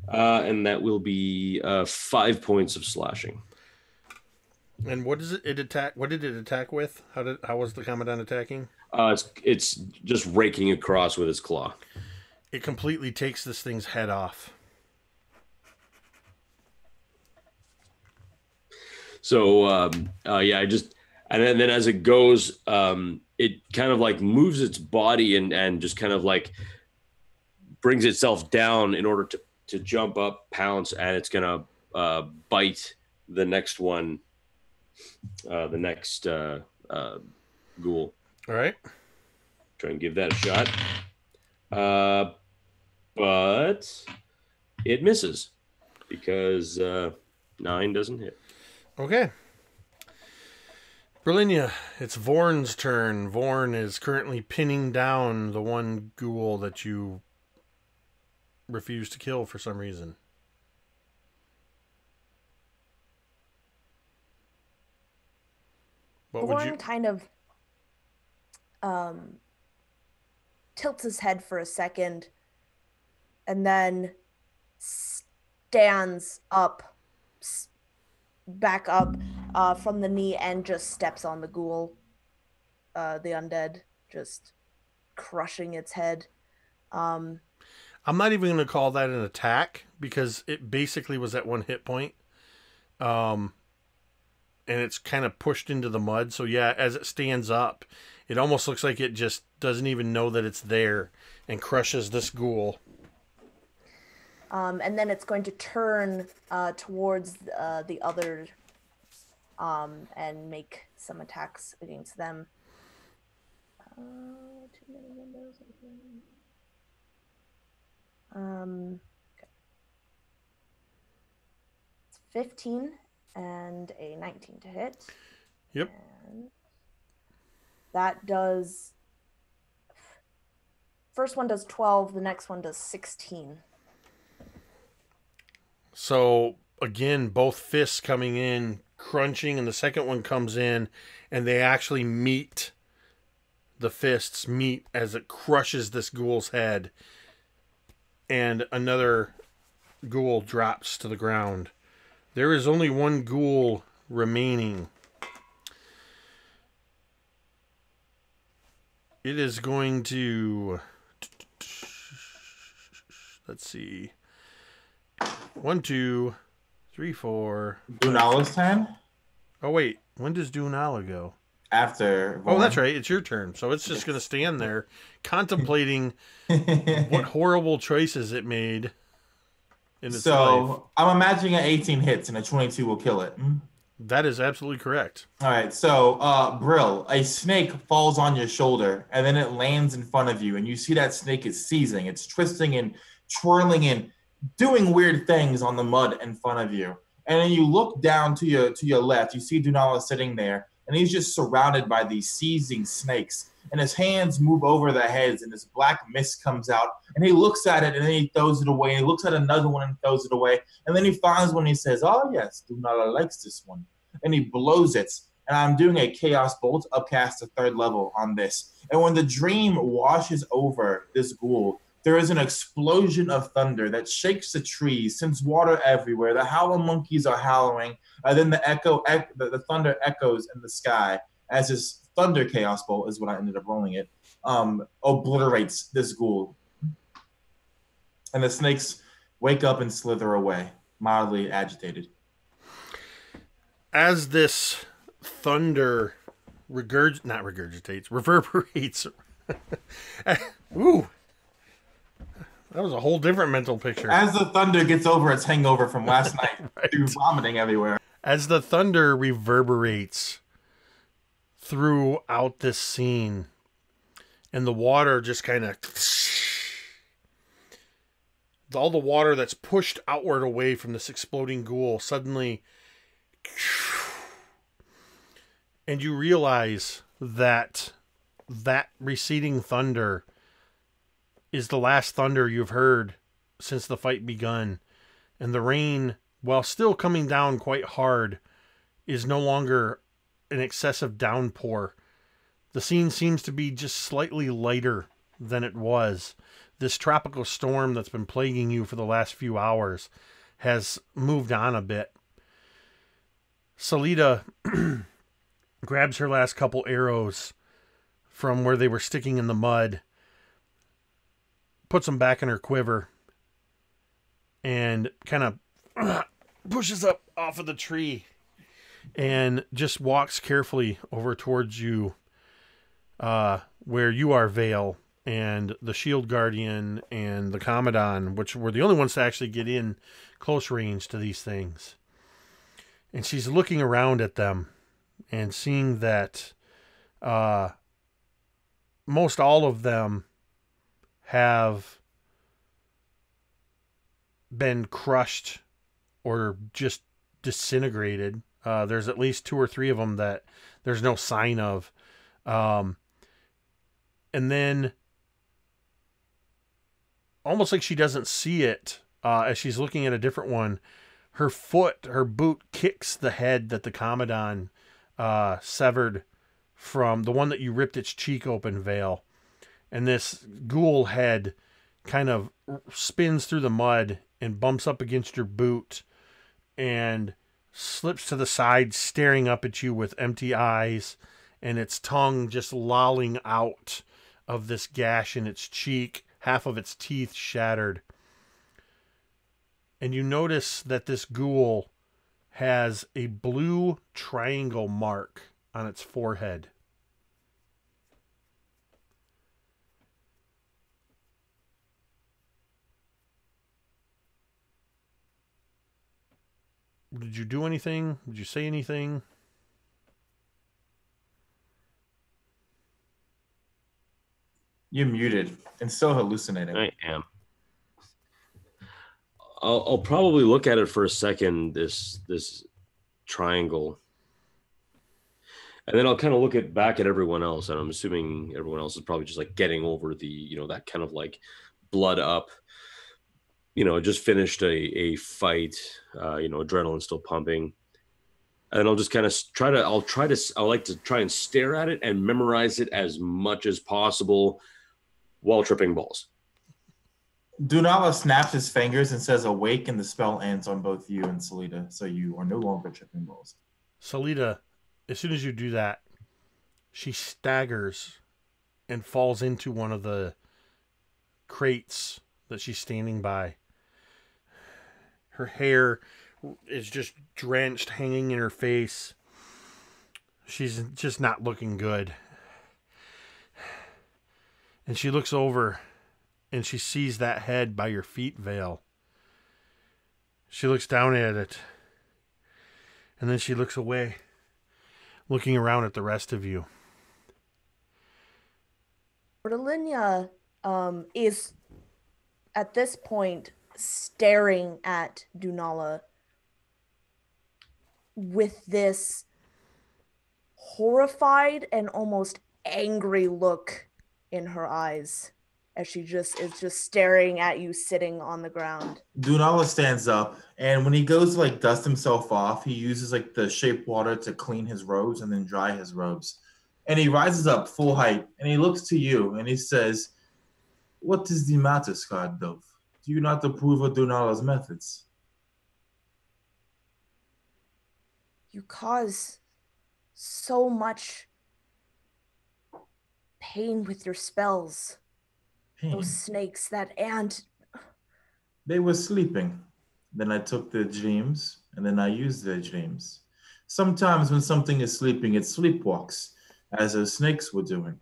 and that will be 5 points of slashing. And what does it attack? What did it attack with? How was the Commandant attacking? It's just raking across with its claw. it completely takes this thing's head off. So, yeah, and then as it goes, it kind of like moves its body and just kind of like brings itself down in order to jump up, pounce, and it's going to bite the next one, the next ghoul. All right. Try and give that a shot. But it misses because 9 doesn't hit. Okay. Brilinya, it's Vorn's turn. Vorn is currently pinning down the one ghoul that you refused to kill for some reason. What would you... Vorn kind of tilts his head for a second and then stands up, back up from the knee and just steps on the ghoul, the undead, just crushing its head. I'm not even going to call that an attack because it basically was at 1 hit point. And it's kind of pushed into the mud. So yeah, as it stands up, it almost looks like it just doesn't even know that it's there and crushes this ghoul. And then it's going to turn towards the other and make some attacks against them. Too many windows. Okay. It's 15 and a 19 to hit. Yep. And that does... First one does 12, the next one does 16. So, again, both fists coming in, crunching, and the second one comes in, and they actually meet. The fists meet as it crushes this ghoul's head. And another ghoul drops to the ground. There is only one ghoul remaining. It is going to... Let's see. 1, 2, 3, 4. Dunala's turn? Oh, wait. When does Dunala go? After. Oh, that's right. It's your turn. So it's just going to stand there contemplating what horrible choices it made in its life. I'm imagining an 18 hits and a 22 will kill it. That is absolutely correct. All right. So, Brill, a snake falls on your shoulder and then it lands in front of you. And you see that snake is seizing. It's twisting and twirling and doing weird things on the mud in front of you. And then you look down to your left. You see Dunala sitting there. And he's just surrounded by these seizing snakes. And his hands move over their heads, and this black mist comes out. And he looks at it, and then he throws it away. And he looks at another one and throws it away. And then he finds one, and he says, oh, yes, Dunala likes this one. And he blows it. And I'm doing a Chaos Bolt upcast to 3rd level on this. And when the dream washes over this ghoul, there is an explosion of thunder that shakes the trees, sends water everywhere. The howler monkeys are howling. Then the thunder echoes in the sky as this thunder chaos bolt is what I ended up rolling it. Obliterates this ghoul. And the snakes wake up and slither away, mildly agitated. As this thunder reverberates. Ooh. That was a whole different mental picture. As the thunder gets over its hangover from last night, right. Through vomiting everywhere. As the thunder reverberates throughout this scene, and the water just kind of... all the water that's pushed outward away from this exploding ghoul suddenly... and you realize that receding thunder is the last thunder you've heard since the fight begun. And the rain, while still coming down quite hard, is no longer an excessive downpour. The scene seems to be just slightly lighter than it was. This tropical storm that's been plaguing you for the last few hours has moved on a bit. Salida grabs her last couple arrows from where they were sticking in the mud, puts them back in her quiver and kind of pushes up off of the tree and just walks carefully over towards you, where you are, Vale, and the Shield Guardian and the Commandant, which were the only ones to actually get in close range to these things. And she's looking around at them and seeing that most all of them have been crushed or just disintegrated. There's at least 2 or 3 of them that there's no sign of. And then, almost like she doesn't see it, as she's looking at a different one, her boot kicks the head that the Commandant severed from the one that you ripped its cheek open, Vale. And this ghoul head kind of spins through the mud and bumps up against your boot and slips to the side, staring up at you with empty eyes and its tongue just lolling out of this gash in its cheek, half of its teeth shattered. And you notice that this ghoul has a blue triangle mark on its forehead. Did you do anything? Did you say anything? You're muted and still hallucinating. I am. I'll probably look at it for a second, this triangle. And then I'll kind of look back at everyone else, and I'm assuming everyone else is probably just like getting over the, that kind of like blood up. Just finished a fight, adrenaline still pumping. And I'll just kind of I like to try and stare at it and memorize it as much as possible while tripping balls. Dunala snaps his fingers and says awake, and the spell ends on both you and Salida, so you are no longer tripping balls. Salida, as soon as you do that, she staggers and falls into one of the crates that she's standing by. Her hair is just drenched, hanging in her face. She's just not looking good. And she looks over and she sees that head by your feet, Vale. She looks down at it. And then she looks away, looking around at the rest of you. Brilinya is, at this point, staring at Dunala with this horrified and almost angry look in her eyes as she is just staring at you sitting on the ground. Dunala stands up, and when he goes to dust himself off, he uses the shape water to clean his robes and then dry his robes. And he rises up full height and he looks to you and he says, "What is the matter, Scarred Dove? Do you not approve of Dunala's methods?" You cause so much pain with your spells. Pain. Those snakes, that ant. They were sleeping. Then I took their dreams, and then I used their dreams. Sometimes when something is sleeping, it sleepwalks, as those snakes were doing.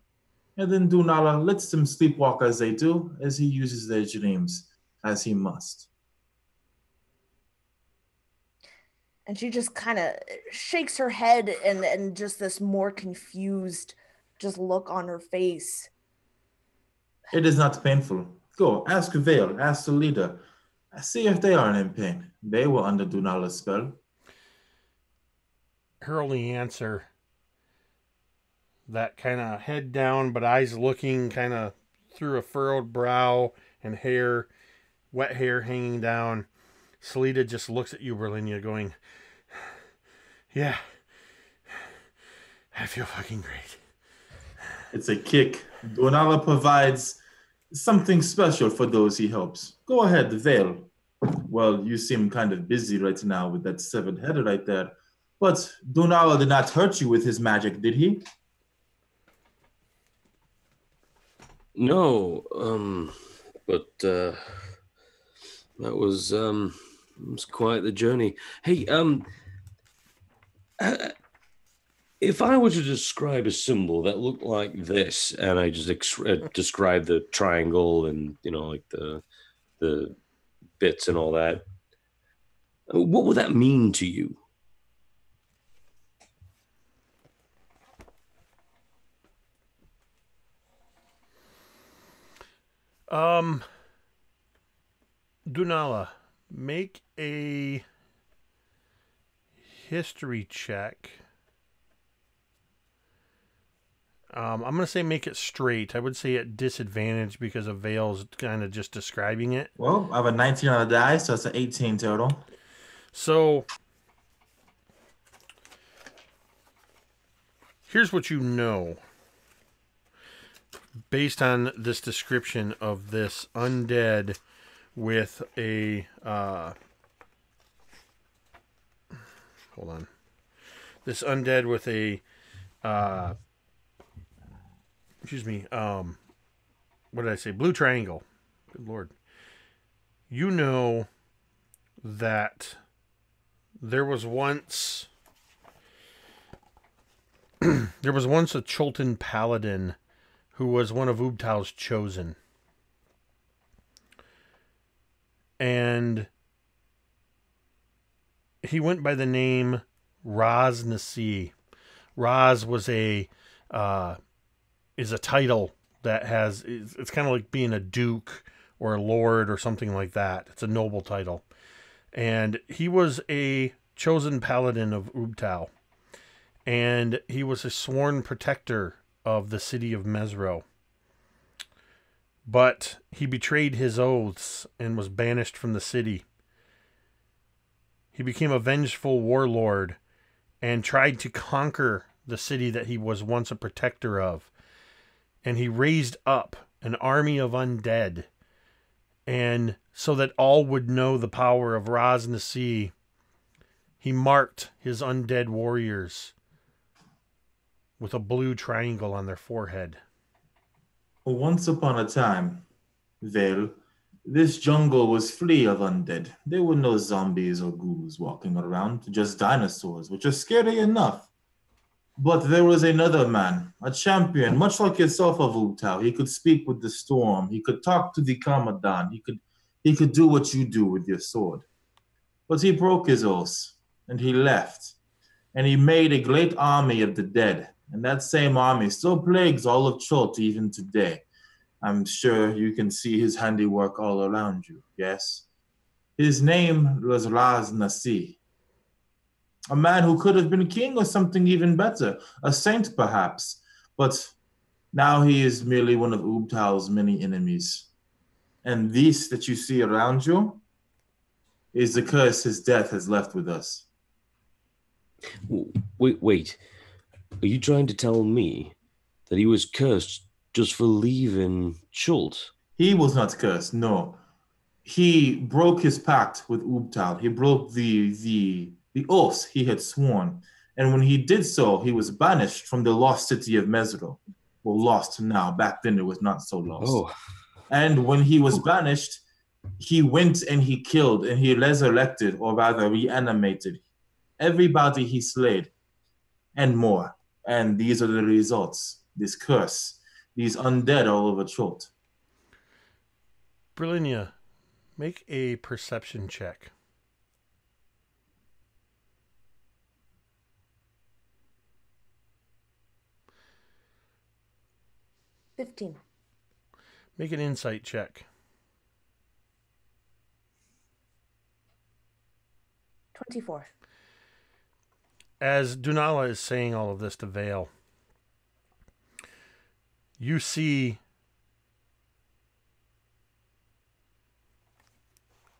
And then Dunala lets them sleepwalk as they do, as he uses their dreams, as he must. And she just kind of shakes her head and just this more confused just look on her face. It is not painful. Go, ask Vale, ask the leader. See if they aren't in pain. They were under Dunala's spell. Her only answer, that kind of head down but eyes looking kind of through a furrowed brow and hair, wet hair hanging down. Salida just looks at you, Brilinya, going, "Yeah, I feel fucking great." It's a kick. Dunala provides something special for those he helps. Go ahead, Vale. Well, you seem kind of busy right now with that severed head right there. But Dunala did not hurt you with his magic, did he? No. but that was quite the journey. Hey, if I were to describe a symbol that looked like this, and I just describe the triangle and like the bits and all that, what would that mean to you? Dunala, make a history check. I'm going to say make it straight. I would say at disadvantage because of Vale's kind of just describing it. Well, I have a 19 on the die, so it's an 18 total. So, here's what you know. Based on this description of this undead with a... hold on. This undead with a... excuse me. What did I say? Blue triangle. Good Lord. You know that there was once... there was once a Chultan paladin who was one of Ubtal's chosen. And he went by the name Raz Nasi. Raz was is a title that has, it's kind of like being a duke or a lord or something like that. It's a noble title. And he was a chosen paladin of Ubtal. And he was a sworn protector of the city of Mesro. But he betrayed his oaths and was banished from the city. He became a vengeful warlord and tried to conquer the city that he was once a protector of. And he raised up an army of undead. And so that all would know the power of Raz Nasi, he marked his undead warriors with a blue triangle on their forehead. Once upon a time, Vale, this jungle was free of undead. There were no zombies or ghouls walking around, just dinosaurs, which are scary enough. But there was another man, a champion, much like yourself of Ubtal. He could speak with the storm. He could talk to the Commandant. He could do what you do with your sword. But he broke his oath, and he left. And he made a great army of the dead. And that same army still plagues all of Chult even today. I'm sure you can see his handiwork all around you, yes? His name was Raz Nasi. A man who could have been king or something even better, a saint perhaps. But now he is merely one of Ubtal's many enemies. And this that you see around you is the curse his death has left with us. Wait. Are you trying to tell me that he was cursed just for leaving Chult? He was not cursed, no. He broke his pact with Ubtal. He broke the oaths he had sworn. And when he did so, he was banished from the lost city of Mesro. Well, lost now. Back then, it was not so lost. Oh. And when he was banished, he went and he killed and he resurrected, or rather reanimated, everybody he slayed and more. And these are the results. This curse. These undead all over Chult. Brilinya, make a perception check. $15. Make an insight check. 24. As Dunala is saying all of this to Vale, you see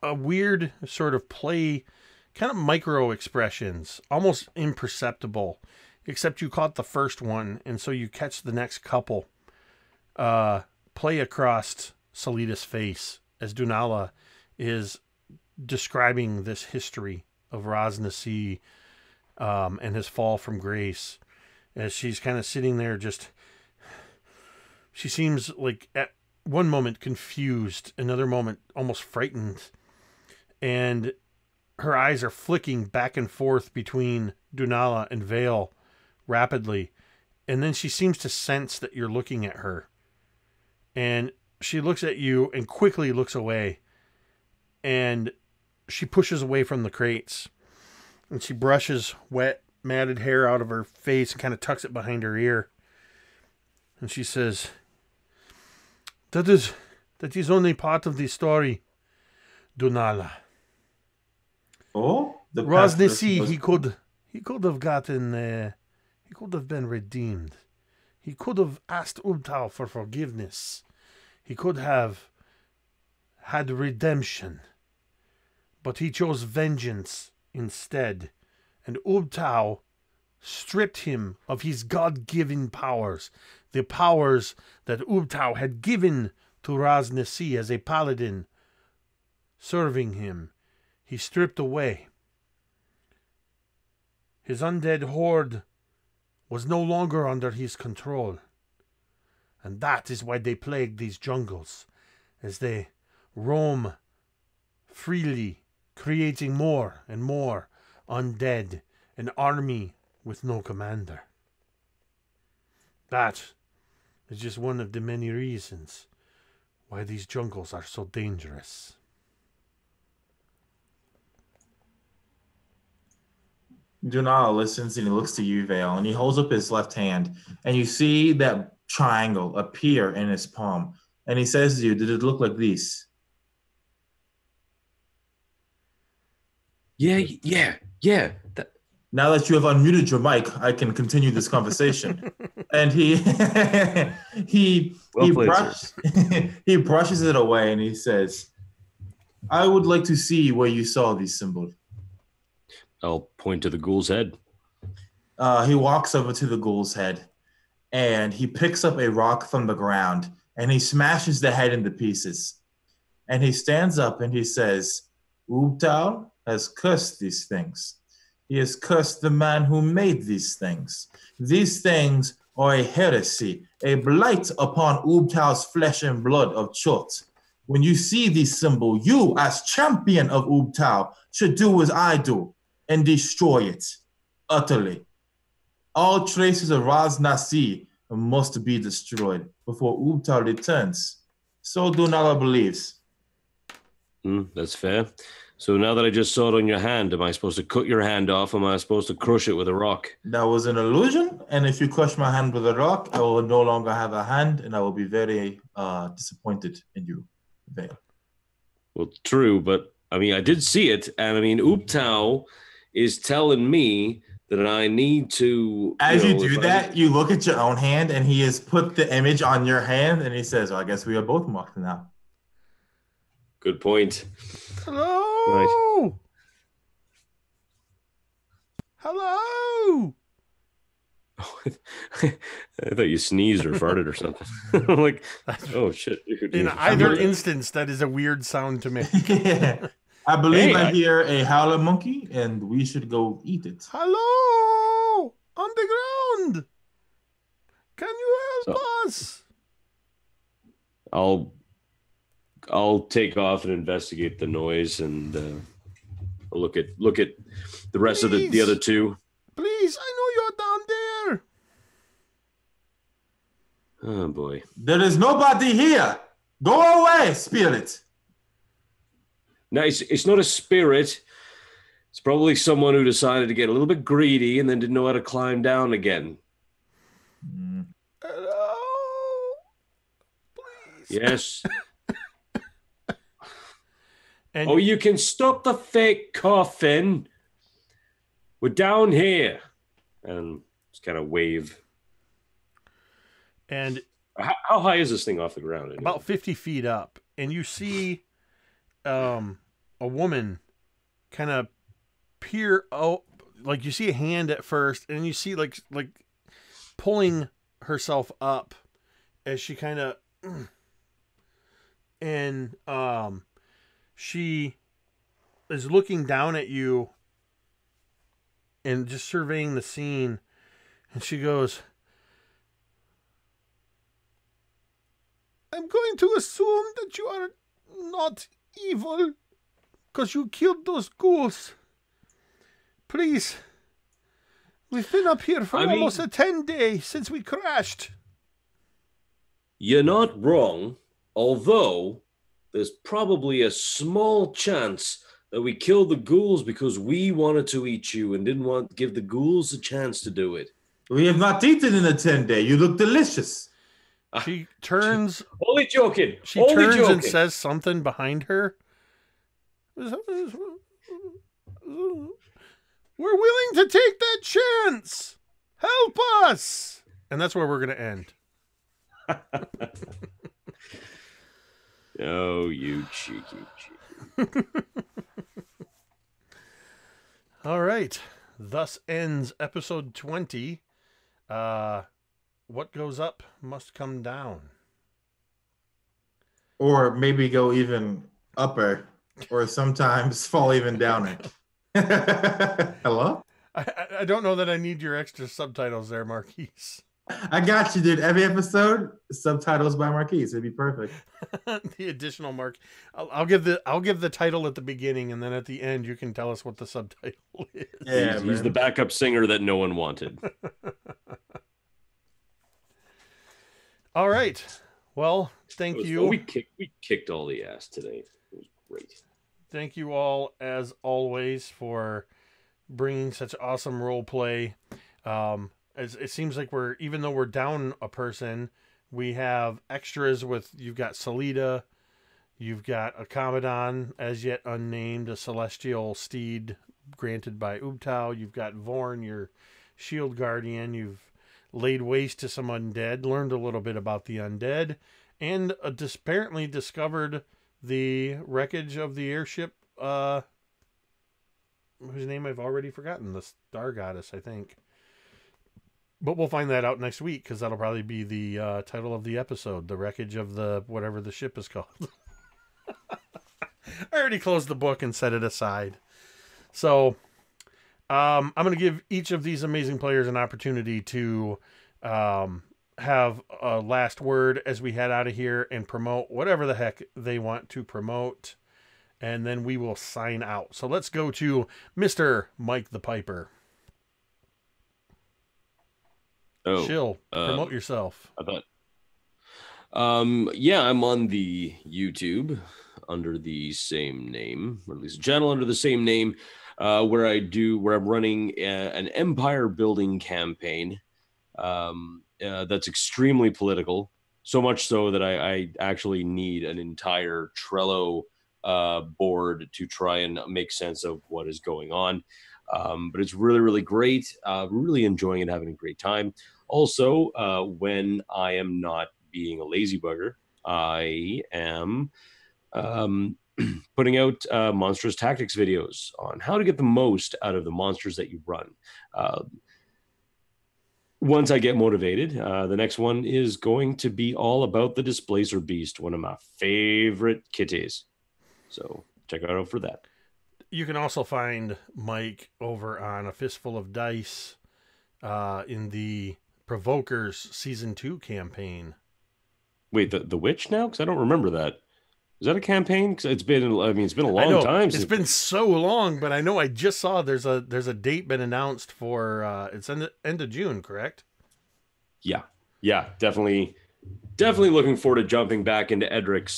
a weird sort of play, kind of micro expressions, almost imperceptible, except you caught the first one, and so you catch the next couple play across Solida's face as Dunala is describing this history of Raz Nasi and his fall from grace. As she's kind of sitting there, just she seems like one moment confused, another moment almost frightened, and her eyes are flicking back and forth between Dunala and Vale rapidly, and then she seems to sense that you're looking at her, and she looks at you and quickly looks away, and she pushes away from the crates, and she brushes wet, matted hair out of her face and kind of tucks it behind her ear, and she says, That is only part of the story, Dunala. Oh, the Rosnesi, he could have gotten, he could have been redeemed. He could have asked Ubtao for forgiveness. He could have had redemption. But he chose vengeance instead. And Ubtao stripped him of his God-given powers. The powers that Ubtao had given to Rosnesi as a paladin, serving him. He stripped away. His undead horde was no longer under his control. And that is why they plague these jungles, as they roam freely, creating more and more undead, an army with no commander. That is just one of the many reasons why these jungles are so dangerous. Dunal listens and he looks to you, Vale, and he holds up his left hand, and you see that triangle appear in his palm. And he says to you, did it look like this? Yeah. Now that you have unmuted your mic, I can continue this conversation. And he he brushes it away and he says, I would like to see where you saw these symbols. I'll point to the ghoul's head. He walks over to the ghoul's head and he picks up a rock from the ground and he smashes the head into pieces. And he stands up and he says, Ubtao has cursed these things. He has cursed the man who made these things. These things are a heresy, a blight upon Ubtao's flesh and blood of Chult. When you see these symbols, you, as champion of Ubtao, should do as I do and destroy it utterly. All traces of Raz Nasi must be destroyed before Ubtao returns. So Dunala believes. That's fair. So now that I just saw it on your hand, am I supposed to cut your hand off? Or am I supposed to crush it with a rock? That was an illusion, and if you crush my hand with a rock, I will no longer have a hand, and I will be very disappointed in you, Vale. Well, true, but I mean, I did see it, and I mean, Ubtao is telling me that I need to... As you do that, you look at your own hand, and he has put the image on your hand, and he says, well, I guess we are both marked now. Good point. Hello! Right. Hello! I thought you sneezed or farted or something. I'm like, oh shit. Dude. In either instance, that is a weird sound to make. Yeah. I believe I hear a howler monkey, and we should go eat it. Hello! On the ground! Can you help us? I'll take off and investigate the noise and look at the rest of the other two. Please, I know you're down there. Oh boy. There is nobody here. Go away, spirit. No, it's not a spirit. It's probably someone who decided to get a little bit greedy and then didn't know how to climb down again. Hello? Please. Yes. And oh, you can stop the fake coughing. We're down here. And just kind of wave. And how high is this thing off the ground? Anyway? about 50 feet up. And you see a woman kind of peer out. Like you see a hand at first. And you see like pulling herself up as she kind of... And she is looking down at you and just surveying the scene. And she goes, I'm I'm going to assume that you are not evil because you killed those ghouls. Please. We've been up here for almost a 10-day since we crashed. You're not wrong, although there's probably a small chance that we killed the ghouls because we wanted to eat you and didn't want to give the ghouls a chance to do it. We have not eaten in a 10-day. You look delicious. She turns. Only joking. She Only turns joking. and says something behind her. We're willing to take that chance. Help us. And that's where we're going to end. Oh, you cheeky. All right. Thus ends episode 20. What goes up must come down. Or maybe go even upper, or sometimes fall even downer. Hello? I don't know that I need your extra subtitles there, Marquise. I got you, dude. Every episode, subtitles by Marquise. It'd be perfect. The additional mark. I'll give the title at the beginning, and then at the end you can tell us what the subtitle is. Yeah, he's the backup singer that no one wanted. All right. Well, thank you. We kicked all the ass today. It was great. Thank you all, as always, for bringing such awesome role play. It seems like even though we're down a person, we have extras with, you've got Salida, you've got a Commodon, as yet unnamed, a celestial steed granted by Ubtao. You've got Vorn, your shield guardian. You've laid waste to some undead, learned a little bit about the undead, and apparently discovered the wreckage of the airship, whose name I've already forgotten, the Star Goddess, I think. But we'll find that out next week, because that'll probably be the title of the episode, the wreckage of the whatever the ship is called. I already closed the book and set it aside. So I'm going to give each of these amazing players an opportunity to have a last word as we head out of here and promote whatever the heck they want to promote. And then we will sign out. So let's go to Mr. Mike the Piper. Oh, Chill. Promote yourself. I thought. Yeah, I'm on the YouTube under the same name, or at least a channel under the same name, where I'm running an empire building campaign that's extremely political. So much so that I actually need an entire Trello board to try and make sense of what is going on. But it's really, really great. Really enjoying it, having a great time. Also, when I am not being a lazy bugger, I am putting out monstrous tactics videos on how to get the most out of the monsters that you run. Once I get motivated, the next one is going to be all about the Displacer Beast, one of my favorite kitties. So check out for that. You can also find Mike over on A Fistful of Dice in the Provokers Season 2 campaign. Wait, the witch now? Because I don't remember that. Is that a campaign? Because it's been a long time. It's been so long, but I know I just saw there's a date been announced for it's end of June, correct? Yeah, definitely looking forward to jumping back into Edric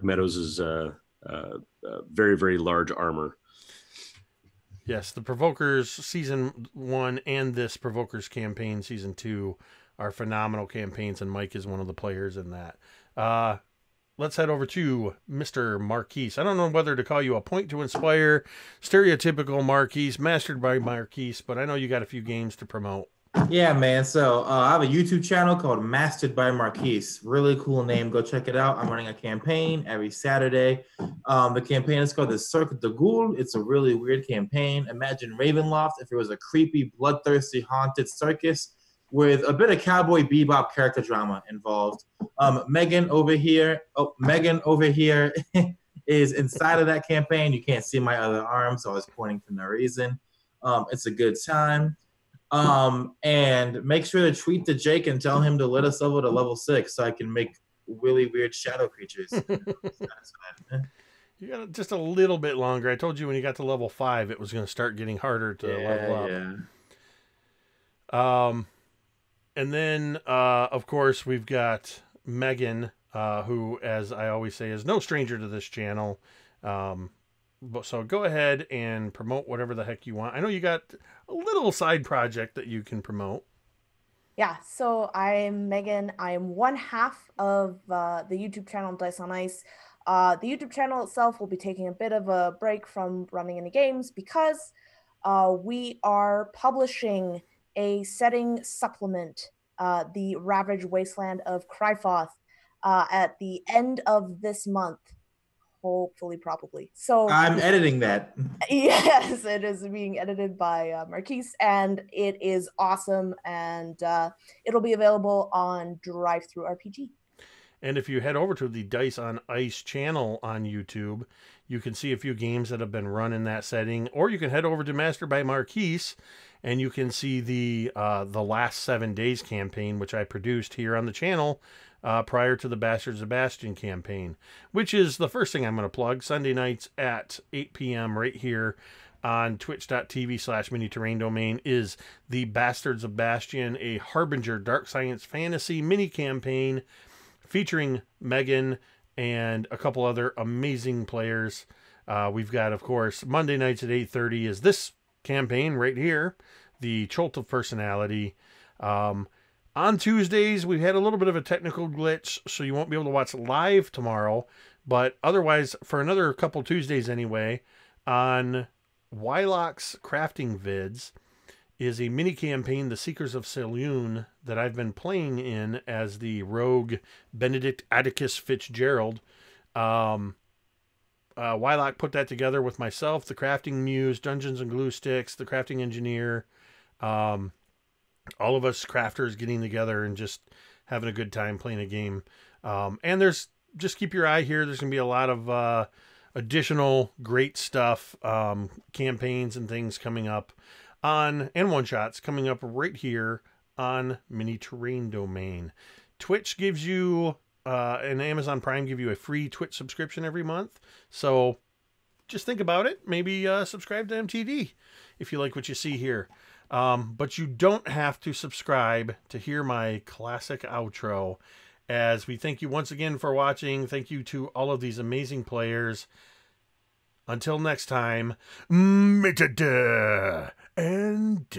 Meadows' very, very large armor. Yes, the Provokers Season 1 and this Provokers campaign Season 2 are phenomenal campaigns, and Mike is one of the players in that. Let's head over to Mr. Marquise. I don't know whether to call you a point to inspire, stereotypical Marquise, mastered by Marquise, but I know you got a few games to promote. Yeah, man. So I have a YouTube channel called Mastered by Marquise. Really cool name. Go check it out. I'm running a campaign every Saturday. The campaign is called the Cirque de Ghoul. It's a really weird campaign. Imagine Ravenloft if it was a creepy, bloodthirsty, haunted circus with a bit of Cowboy Bebop character drama involved. Megan over here is inside of that campaign. You can't see my other arm, so I was pointing for no reason. It's a good time. And make sure to tweet to Jake and tell him to let us level to level 6 so I can make really weird shadow creatures. Satisfied. You got just a little bit longer. I told you when you got to level 5, it was going to start getting harder to level up. Yeah. And then, of course, we've got Megan, who, as I always say, is no stranger to this channel. So go ahead and promote whatever the heck you want. I know you got a little side project that you can promote. Yeah, so I'm Megan. I'm one half of the YouTube channel Dice on Ice. The YouTube channel itself will be taking a bit of a break from running any games because we are publishing a setting supplement, the Ravaged Wasteland of Kryphoth, at the end of this month. Hopefully, probably. So I'm editing that. yes, it is being edited by Marquise, and it is awesome, and it'll be available on DriveThruRPG. And if you head over to the Dice on Ice channel on YouTube, you can see a few games that have been run in that setting, or you can head over to Master by Marquise, and you can see the last 7 days campaign, which I produced here on the channel prior to the Bastards of Bastion campaign, which is the first thing I'm going to plug. Sunday nights at 8 p.m. right here on twitch.tv/mini-terrain-domain is the Bastards of Bastion, a Harbinger Dark Science Fantasy mini campaign featuring Megan and a couple other amazing players. We've got, of course, Monday nights at 8:30 is this campaign right here, the Chult of Personality. On Tuesdays, we've had a little bit of a technical glitch, so you won't be able to watch live tomorrow. But otherwise, for another couple Tuesdays anyway, on Wylock's Crafting Vids is a mini campaign, The Seekers of Selûne, that I've been playing in as the rogue Benedict Atticus Fitzgerald. Wylock put that together with myself, the Crafting Muse, Dungeons and Glue Sticks, the Crafting Engineer, all of us crafters getting together and just having a good time playing a game. And there's, just keep your eye here. There's going to be a lot of additional great stuff, campaigns and things coming up on, and one-shots coming up right here on Mini Terrain Domain. Twitch gives you, and Amazon Prime give you a free Twitch subscription every month. So just think about it. Maybe subscribe to MTD if you like what you see here. But you don't have to subscribe to hear my classic outro, as we thank you once again for watching. Thank you to all of these amazing players. Until next time, mitada and